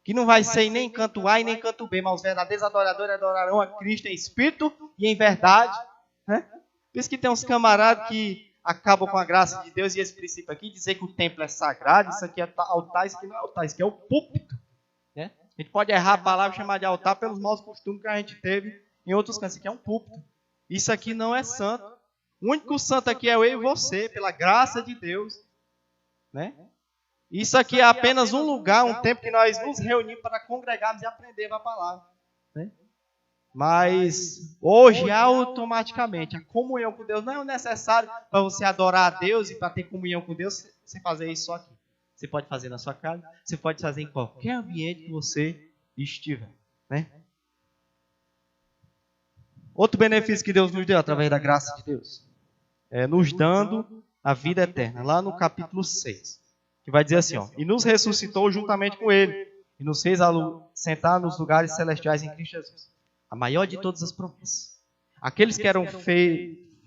Que não vai ser nem canto A e nem canto B, mas os verdadeiros adoradores adorarão a Cristo em espírito e em verdade. Né? Por isso que tem uns camaradas que acabam com a graça de Deus e esse princípio aqui, dizer que o templo é sagrado, isso aqui é altar, isso aqui não é altar, isso aqui é o púlpito. Né? A gente pode errar a palavra e chamar de altar pelos maus costumes que a gente teve em outros cantos. Isso aqui é um púlpito. Isso aqui não é santo. O único santo aqui é eu e você, pela graça de Deus. Né? Isso aqui é apenas um lugar, um tempo que nós nos reunimos para congregarmos e aprender a palavra. Né? Mas hoje, automaticamente, a comunhão com Deus não é necessário para você adorar a Deus e para ter comunhão com Deus, você fazer isso só aqui. Você pode fazer na sua casa, você pode fazer em qualquer ambiente que você estiver. Né? Outro benefício que Deus nos deu através da graça de Deus é nos dando a vida eterna, lá no capítulo 6, que vai dizer assim, ó, e nos ressuscitou juntamente com ele, e nos fez sentar nos lugares celestiais em Cristo Jesus. A maior de todas as promessas. Aqueles que eram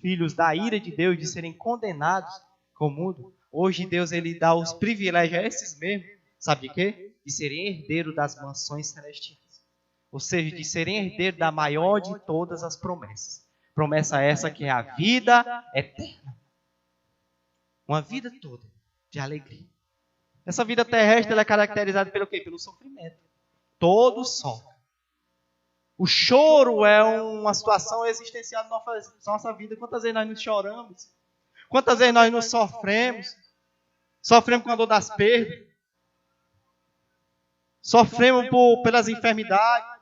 filhos da ira de Deus, de serem condenados com o mundo, hoje Deus ele dá os privilégios a esses mesmos, sabe de quê? De serem herdeiros das mansões celestiais. Ou seja, de serem herdeiros da maior de todas as promessas. Promessa essa que é a vida eterna. Uma vida toda de alegria. Essa vida terrestre ela é caracterizada pelo quê? Pelo sofrimento. Todos sofrem. O choro é uma situação existencial da nossa vida. Quantas vezes nós nos choramos? Quantas vezes nós nos sofremos? Sofremos com a dor das perdas. Sofremos pelas enfermidades.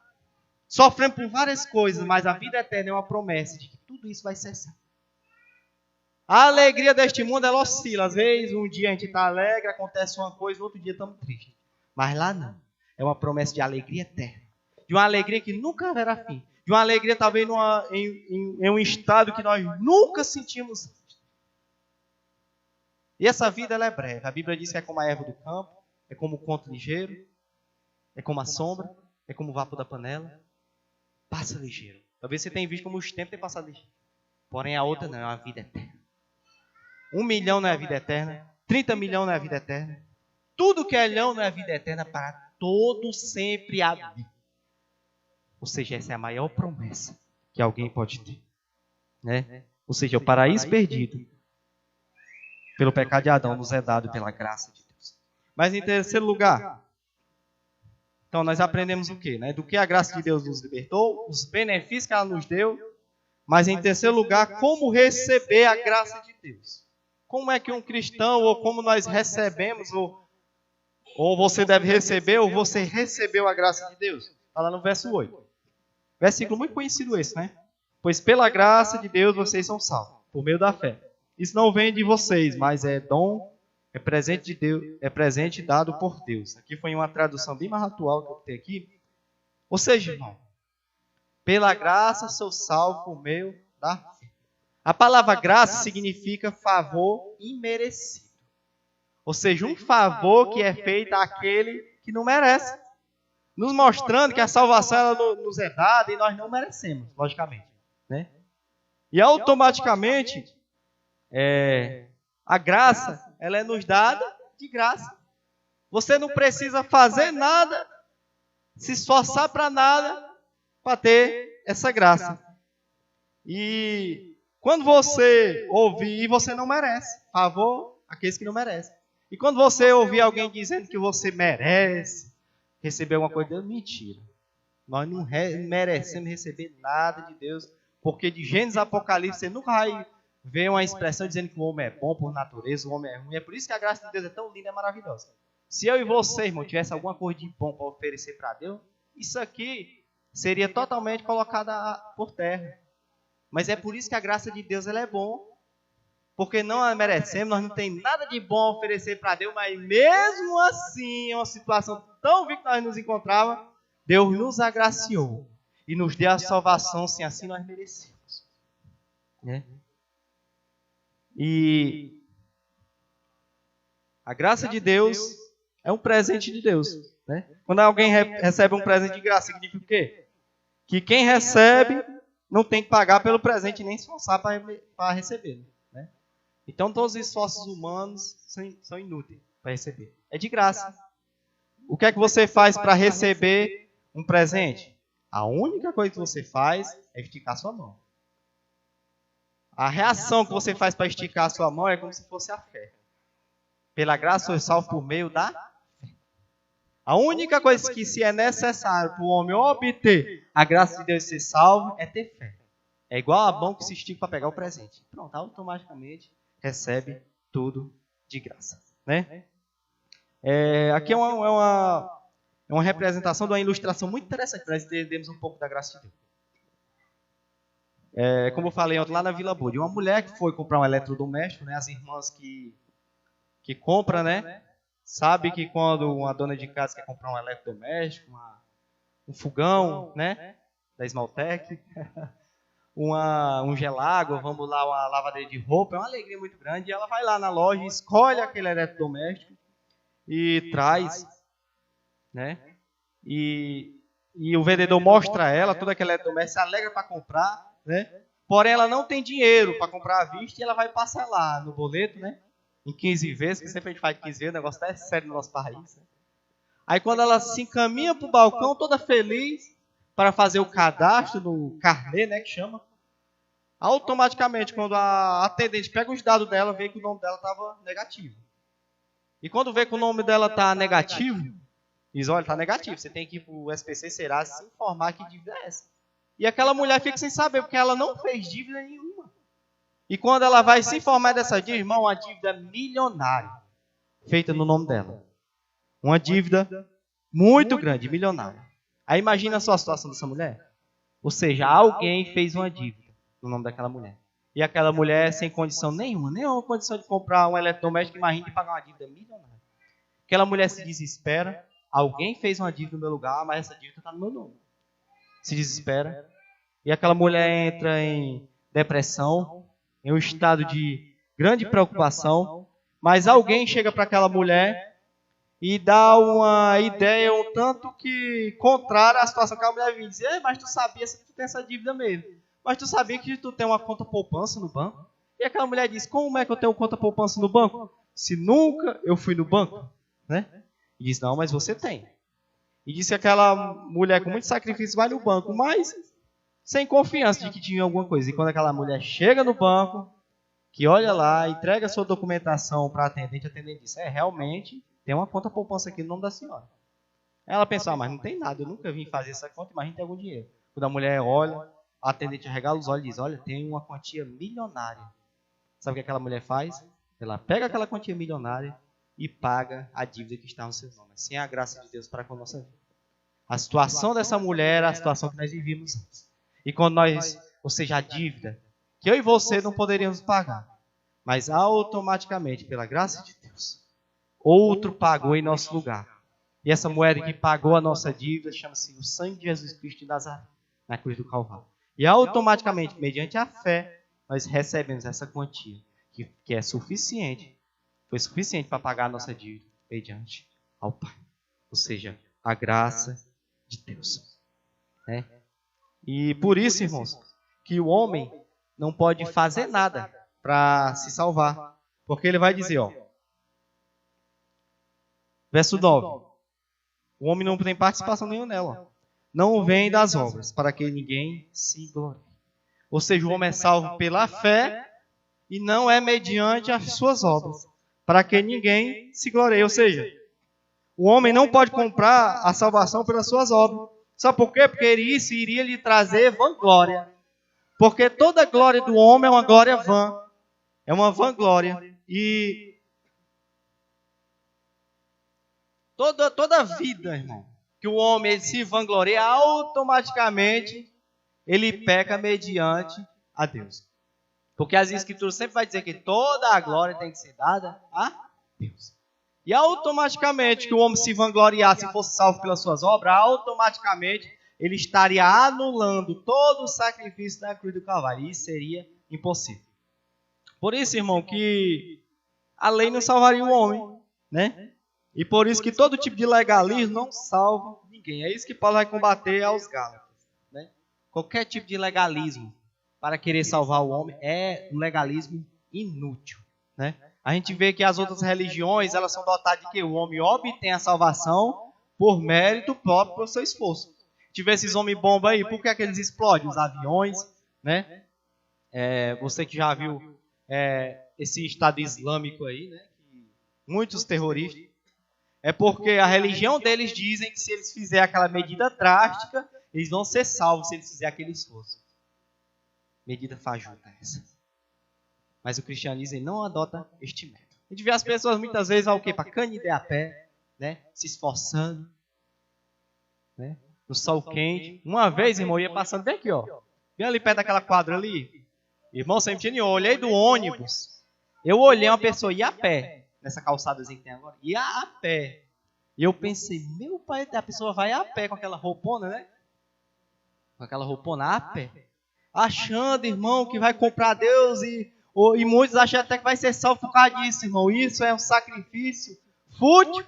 Sofremos por várias coisas, mas a vida eterna é uma promessa de que tudo isso vai cessar. A alegria deste mundo, ela oscila. Às vezes, um dia a gente está alegre, acontece uma coisa, no outro dia estamos tristes. Mas lá não. É uma promessa de alegria eterna. De uma alegria que nunca haverá fim. De uma alegria talvez em um estado que nós nunca sentimos. E essa vida ela é breve. A Bíblia diz que é como a erva do campo, é como o conto ligeiro, é como a sombra, é como o vapor da panela. Passa ligeiro. Talvez você tenha visto como os tempos têm passado ligeiro. Porém a outra não, é uma vida eterna. 1 milhão não é a vida eterna. 30 milhões não é a vida eterna. Tudo que é leão não é a vida eterna para todo sempre a vida. Ou seja, essa é a maior promessa que alguém pode ter. Né? Ou seja, o paraíso perdido pelo pecado de Adão nos é dado pela graça de Deus. Mas em terceiro lugar, então nós aprendemos o quê? Né? Do que a graça de Deus nos libertou, os benefícios que ela nos deu, mas em terceiro lugar, como receber a graça de Deus. Como é que um cristão, ou como nós recebemos, ou você deve receber, ou você recebeu a graça de Deus? Está lá no verso 8. Versículo muito conhecido esse, né? Pois pela graça de Deus vocês são salvos, por meio da fé. Isso não vem de vocês, mas é dom, é presente de Deus, é presente dado por Deus. Aqui foi uma tradução bem mais atual que eu tenho aqui. Ou seja, irmão, pela graça sou salvo por meio da fé. A palavra graça significa favor imerecido. Ou seja, um favor que é feito àquele que não merece. Nos mostrando que a salvação ela nos é dada e nós não merecemos, logicamente. Né? E automaticamente, a graça ela é nos dada de graça. Você não precisa fazer nada, se esforçar para nada, para ter essa graça. E quando você ouvir, e você não merece, favor aqueles que não merecem. E quando você ouvir alguém dizendo que você merece receber alguma coisa de Deus, mentira. Nós não merecemos receber nada de Deus, porque de Gênesis a Apocalipse você nunca vai ver uma expressão dizendo que o homem é bom por natureza, o homem é ruim. É por isso que a graça de Deus é tão linda e maravilhosa. Se eu e você, irmão, tivesse alguma coisa de bom para oferecer para Deus, isso aqui seria totalmente colocada por terra. Mas é por isso que a graça de Deus ela é bom, porque não a merecemos, nós não temos nada de bom a oferecer para Deus, mas mesmo assim, é uma situação tão ruim que nós nos encontrávamos, Deus nos agraciou e nos deu a salvação, sem assim nós merecemos. Né? E a graça de Deus é um presente de Deus. Né? Quando alguém recebe um presente de graça, significa o quê? Que quem recebe não tem que pagar pelo presente nem se esforçar para receber. Né? Então todos os esforços humanos são inúteis para receber. É de graça. O que é que você faz para receber um presente? A única coisa que você faz é esticar sua mão. A reação que você faz para esticar a sua mão é como se fosse a fé. Pela graça sou salvo por meio da fé. A única coisa que se é necessário para o homem obter a graça de Deus ser salvo é ter fé. É igual a mão que se estica para pegar o presente. Pronto, automaticamente recebe tudo de graça. Né? Aqui é uma representação de uma ilustração muito interessante para nós entendermos um pouco da graça de Deus. Como eu falei ontem lá na Vila Boa, de uma mulher que foi comprar um eletrodoméstico, né? As irmãs que compram, né? Sabe que quando uma dona de casa quer comprar um eletrodoméstico, um fogão, né? Da Esmaltec, um gelágua, vamos lá, uma lavadeira de roupa, é uma alegria muito grande. E ela vai lá na loja, escolhe aquele eletrodoméstico e traz, né? E o vendedor mostra a ela todo aquele eletrodoméstico, se alegra para comprar, né? Porém, ela não tem dinheiro para comprar à vista e ela vai parcelar no boleto, né? Em 15 vezes, que sempre a gente faz 15 vezes, o negócio tá sério no nosso país. Né? Aí quando ela se encaminha para o balcão, toda feliz, para fazer o cadastro no carnê, né, que chama, automaticamente, quando a atendente pega os dados dela, vê que o nome dela estava negativo. E quando vê que o nome dela está negativo, diz, olha, está negativo, você tem que ir para o SPC Serasa se informar que dívida é essa. E aquela mulher fica sem saber, porque ela não fez dívida nenhuma. E quando ela vai se informar dessa dívida, irmão, uma dívida milionária, feita no nome dela. Uma dívida muito grande, milionária. Aí imagina só a situação dessa mulher. Ou seja, alguém fez uma dívida no nome daquela mulher. E aquela mulher sem condição nenhuma condição de comprar um eletrodoméstico, imagina de pagar uma dívida milionária. Aquela mulher se desespera, alguém fez uma dívida no meu lugar, mas essa dívida está no meu nome. Se desespera. E aquela mulher entra em depressão, em um estado de grande preocupação, mas alguém chega para aquela mulher e dá uma ideia um tanto que contrária à situação que a mulher vive. Diz, mas tu sabia que tu tem essa dívida mesmo. Mas tu sabia que tu tem uma conta poupança no banco? E aquela mulher diz, como é que eu tenho conta poupança no banco? Se nunca eu fui no banco, né? E diz, não, mas você tem. E disse que aquela mulher com muito sacrifício vai no banco, mas sem confiança de que tinha alguma coisa. E quando aquela mulher chega no banco, que olha lá, entrega a sua documentação para a atendente diz, realmente tem uma conta poupança aqui no nome da senhora. Ela pensa, mas não tem nada, eu nunca vim fazer essa conta, imagina tem algum dinheiro. Quando a mulher olha, a atendente regala os olhos e diz, olha, tem uma quantia milionária. Sabe o que aquela mulher faz? Ela pega aquela quantia milionária e paga a dívida que está no seu nome. Sem a graça de Deus para com a nossa vida. A situação dessa mulher era a situação que nós vivíamos antes. E quando nós, ou seja, a dívida, que eu e você não poderíamos pagar, mas automaticamente, pela graça de Deus, outro pagou em nosso lugar. E essa moeda que pagou a nossa dívida chama-se o sangue de Jesus Cristo de Nazaré, na cruz do Calvário. E automaticamente, mediante a fé, nós recebemos essa quantia, que é suficiente, foi suficiente para pagar a nossa dívida, mediante ao Pai. Ou seja, a graça de Deus. Né? E por isso, irmãos, que o homem não pode fazer nada para se salvar. Porque ele vai dizer, verso 9, o homem não tem participação nenhuma nela. Não vem das obras, para que ninguém se glorie. Ou seja, o homem é salvo pela fé e não é mediante as suas obras, para que ninguém se glorie. Ou seja, o homem não pode comprar a salvação pelas suas obras. Sabe por quê? Porque isso iria lhe trazer vanglória. Porque toda glória do homem é uma glória vã. É uma vanglória. E toda vida, irmão, que o homem ele se vangloria, automaticamente ele peca mediante a Deus. Porque as Escrituras sempre vai dizer que toda a glória tem que ser dada a Deus. E automaticamente que o homem se vangloriasse e fosse salvo pelas suas obras, automaticamente ele estaria anulando todo o sacrifício da cruz do Calvário. E isso seria impossível. Por isso, irmão, que a lei não salvaria o homem, né? E por isso que todo tipo de legalismo não salva ninguém. É isso que Paulo vai combater aos Gálatas, né? Qualquer tipo de legalismo para querer salvar o homem é um legalismo inútil, né? A gente vê que as outras religiões, elas são dotadas de que o homem obtém a salvação por mérito próprio, por seu esforço. Tiver esses homens bomba aí, por que é que eles explodem? Os aviões, né? Você que já viu esse Estado Islâmico aí, né? Muitos terroristas. É porque a religião deles dizem que se eles fizerem aquela medida drástica, eles vão ser salvos se eles fizerem aquele esforço. Medida fajuta essa. Mas o cristianismo não adota este método. A gente vê as pessoas muitas vezes o quê? Para canidar a pé, né? Se esforçando, né? No sol quente. Uma vez, irmão, eu ia passando bem aqui, bem ali perto daquela quadra ali. Irmão, sempre tinha, eu olhei do ônibus. Eu olhei uma pessoa ia a pé, nessa calçadazinha que tem agora, ia a pé. E eu pensei, meu pai, a pessoa vai a pé com aquela roupona, né? Com aquela roupona a pé. achando, irmão, que vai comprar Deus e muitos acham até que vai ser salvo por causa disso, irmão. Isso é um sacrifício fútil.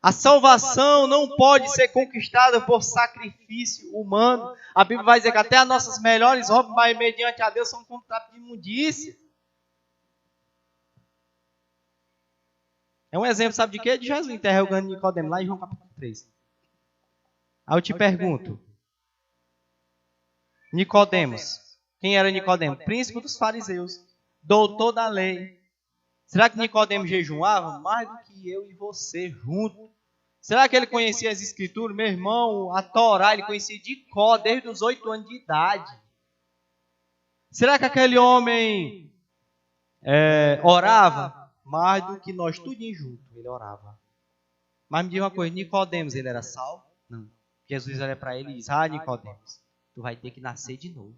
A salvação não pode ser conquistada por sacrifício humano. A Bíblia vai dizer que até as nossas melhores obras, mas mediante a Deus, são como trapo de imundícia. É um exemplo, sabe de quê? De Jesus interrogando Nicodemo, lá em João capítulo 3. Aí eu te pergunto, Nicodemos, quem era Nicodemo? Príncipe dos fariseus, doutor da lei. Será que Nicodemo jejuava? Mais do que eu e você juntos. Será que ele conhecia as escrituras? Meu irmão, a Torá, ele conhecia de cor desde os 8 anos de idade. Será que aquele homem orava? Mais do que nós tudinho juntos, ele orava. Mas me diga uma coisa, Nicodemos, ele era salvo? Não. Jesus olha para ele e diz, Nicodemos, tu vai ter que nascer de novo.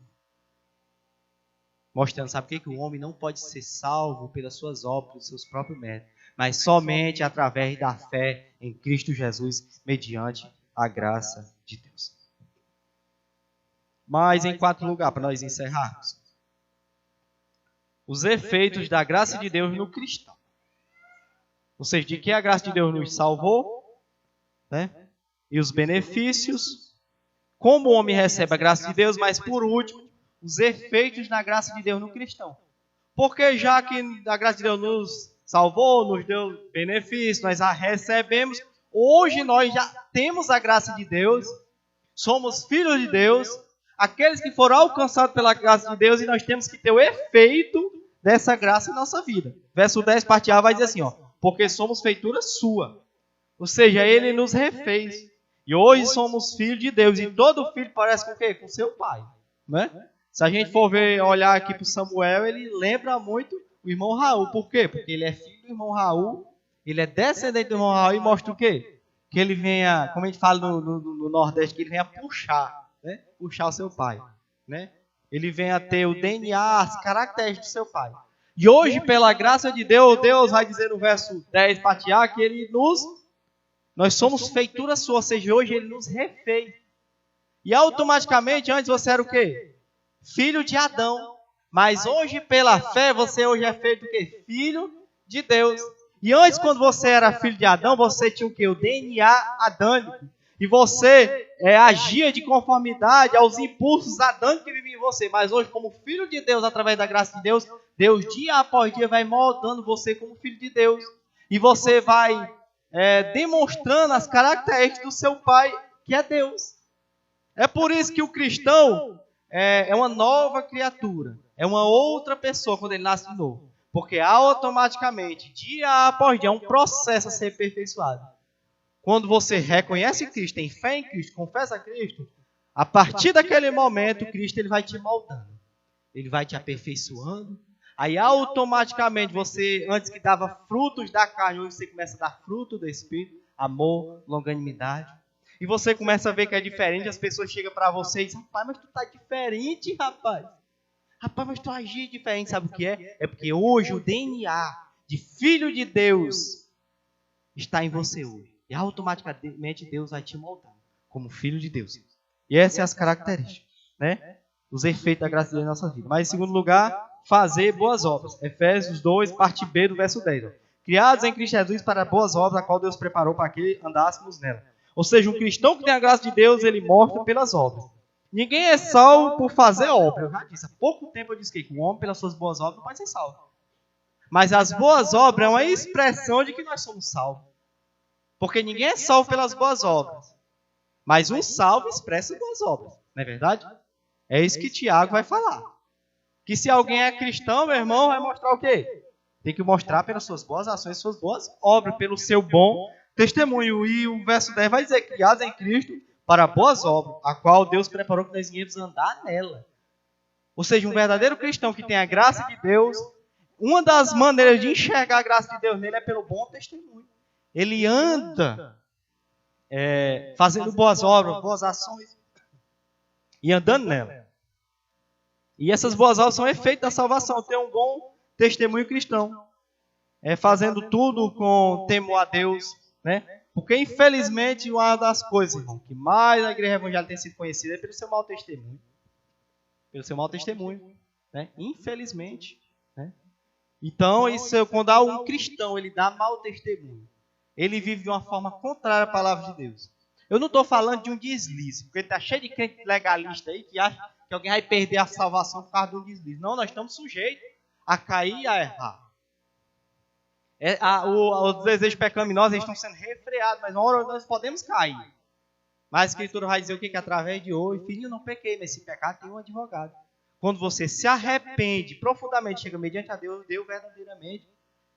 Mostrando, sabe por que o homem não pode ser salvo pelas suas obras, pelos seus próprios méritos, mas somente através da fé em Cristo Jesus, mediante a graça de Deus. Mas em quarto lugar, para nós encerrarmos, os efeitos da graça de Deus no cristão. Ou seja, de que a graça de Deus nos salvou, né? E os benefícios, como o homem recebe a graça de Deus, mas por último, os efeitos da graça de Deus no cristão. Porque já que a graça de Deus nos salvou, nos deu benefícios, nós a recebemos, hoje nós já temos a graça de Deus, somos filhos de Deus, aqueles que foram alcançados pela graça de Deus, e nós temos que ter o efeito dessa graça em nossa vida. Verso 10, parte A, vai dizer assim, porque somos feitura sua. Ou seja, ele nos refez. E hoje somos filhos de Deus, e todo filho parece com o quê? Com seu pai, né? Se a gente for olhar aqui para o Samuel, ele lembra muito o irmão Raul. Por quê? Porque ele é filho do irmão Raul, ele é descendente do irmão Raul e mostra o quê? Que ele venha, como a gente fala no Nordeste, que ele venha puxar, né? Puxar o seu pai, né? Ele venha ter o DNA, as características do seu pai. E hoje, pela graça de Deus, Deus vai dizer no verso 10, parte A, que nós somos feitura sua, ou seja, hoje ele nos refez. E automaticamente, antes você era o quê? Filho de Adão, mas hoje pela fé você hoje é feito o quê? Filho de Deus. E antes, quando você era filho de Adão, você tinha o quê? O DNA adâmico. E você agia de conformidade aos impulsos adâmicos que viviam em você. Mas hoje, como filho de Deus, através da graça de Deus, Deus dia após dia vai moldando você como filho de Deus. E você vai demonstrando as características do seu pai, que é Deus. É por isso que o cristão é uma nova criatura, é uma outra pessoa quando ele nasce de novo. Porque automaticamente, dia após dia, é um processo a ser aperfeiçoado. Quando você reconhece Cristo, tem fé em Cristo, confessa Cristo, a partir daquele momento, Cristo ele vai te moldando. Ele vai te aperfeiçoando. Aí automaticamente você, antes que dava frutos da carne, hoje você começa a dar fruto do Espírito, amor, longanimidade. E você começa a ver que é diferente, as pessoas chegam para você e dizem, rapaz, mas tu tá diferente, rapaz. Rapaz, mas tu agir diferente, sabe o que é? É porque hoje o DNA de filho de Deus está em você hoje. E automaticamente Deus vai te moldando como filho de Deus. E essas são as características, né? Os efeitos da graça de Deus na nossa vida. Mas em segundo lugar, fazer boas obras. Efésios 2, parte B do verso 10. Criados em Cristo Jesus para boas obras, a qual Deus preparou para que andássemos nela. Ou seja, um cristão que tem a graça de Deus, ele mostra pelas obras. Ninguém é salvo por fazer obra. Eu já disse, há pouco tempo eu disse que um homem, pelas suas boas obras, não pode ser salvo. Mas as boas obras é uma expressão de que nós somos salvos. Porque ninguém é salvo pelas boas obras. Mas um salvo expressa boas obras. Não é verdade? É isso que Tiago vai falar. Que se alguém é cristão, meu irmão, vai mostrar o quê? Tem que mostrar pelas suas boas ações, suas boas obras, pelo seu bom testemunho. E o verso 10 vai dizer, criados em Cristo para boas obras, a qual Deus preparou que nós íamos andar nela. Ou seja, um verdadeiro cristão que tem a graça de Deus, uma das maneiras de enxergar a graça de Deus nele é pelo bom testemunho. Ele anda fazendo boas obras, boas ações e andando nela. E essas boas obras são efeito da salvação, ter um bom testemunho cristão. Fazendo tudo com temor a Deus, né? Porque, infelizmente, uma das coisas, irmão, que mais a igreja evangélica tem sido conhecida é pelo seu mau testemunho. Pelo seu mau testemunho, né? Infelizmente, né? Então, isso, quando há um cristão, ele dá mau testemunho, ele vive de uma forma contrária à palavra de Deus. Eu não estou falando de um deslize, porque está cheio de crente legalista aí que acha que alguém vai perder a salvação por causa de um deslize. Não, nós estamos sujeitos a cair e a errar. Os desejos pecaminosos estão sendo refreados, mas uma hora nós podemos cair. Mas a Escritura vai dizer o que através de hoje, filho, não pequei, mas esse pecado tem um advogado. Quando você se arrepende profundamente, chega mediante a Deus, Deus verdadeiramente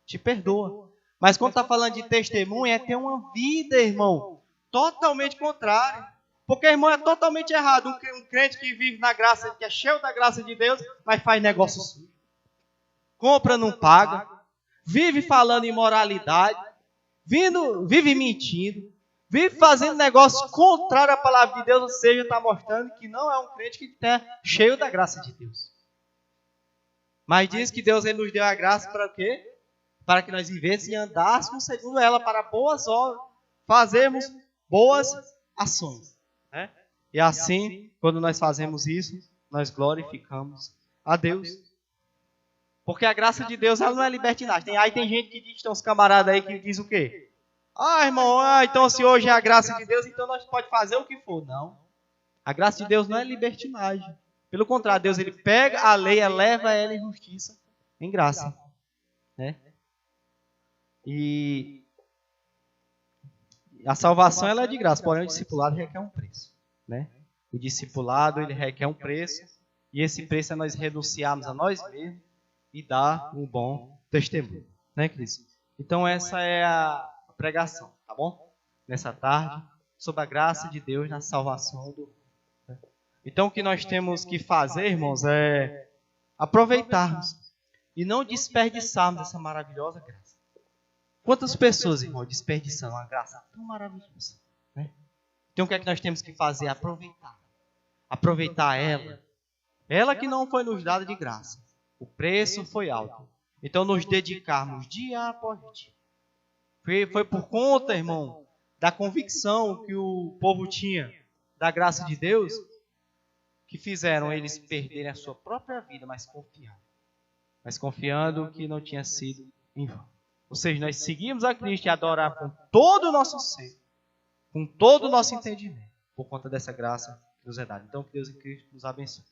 te perdoa. Mas quando está falando de testemunho, é ter uma vida, irmão, totalmente contrária. Porque, irmão, é totalmente errado. Um crente que vive na graça, que é cheio da graça de Deus, mas faz negócio sujo. Compra, não paga. Vive falando imoralidade. Vive mentindo. Vive fazendo negócio contrário à palavra de Deus, ou seja, está mostrando que não é um crente que está cheio da graça de Deus. Mas diz que Deus ele nos deu a graça para quê? Para que nós vivêssemos e andássemos segundo ela, para boas obras, fazermos boas ações. Né? E assim, quando nós fazemos isso, nós glorificamos a Deus. Porque a graça de Deus ela não é libertinagem. Aí tem gente que diz, tem uns camaradas aí que diz o quê? Irmão, então se hoje é a graça de Deus, então nós podemos fazer o que for. Não. A graça de Deus não é libertinagem. Pelo contrário, Deus ele pega a lei, eleva ela em justiça, em graça. Né? E a salvação ela é de graça, porém o discipulado requer um preço. Né? O discipulado ele requer um preço, e esse preço é nós renunciarmos a nós mesmos e dar um bom testemunho. Né, Cristo? Então essa é a pregação, tá bom? Nessa tarde, sobre a graça de Deus na salvação do mundo. Então o que nós temos que fazer, irmãos, é aproveitarmos e não desperdiçarmos essa maravilhosa graça. Quantas pessoas, irmão, desperdiçam uma graça tão maravilhosa? Né? Então o que é que nós temos que fazer? Aproveitar. Aproveitar ela. Ela que não foi nos dada de graça. O preço foi alto. Então nos dedicarmos dia após dia. Foi por conta, irmão, da convicção que o povo tinha da graça de Deus, que fizeram eles perderem a sua própria vida, mas confiando que não tinha sido em vão. Ou seja, nós seguimos a Cristo e adorar com todo o nosso ser, com todo o nosso entendimento, por conta dessa graça que nos é dada. Então, que Deus em Cristo nos abençoe.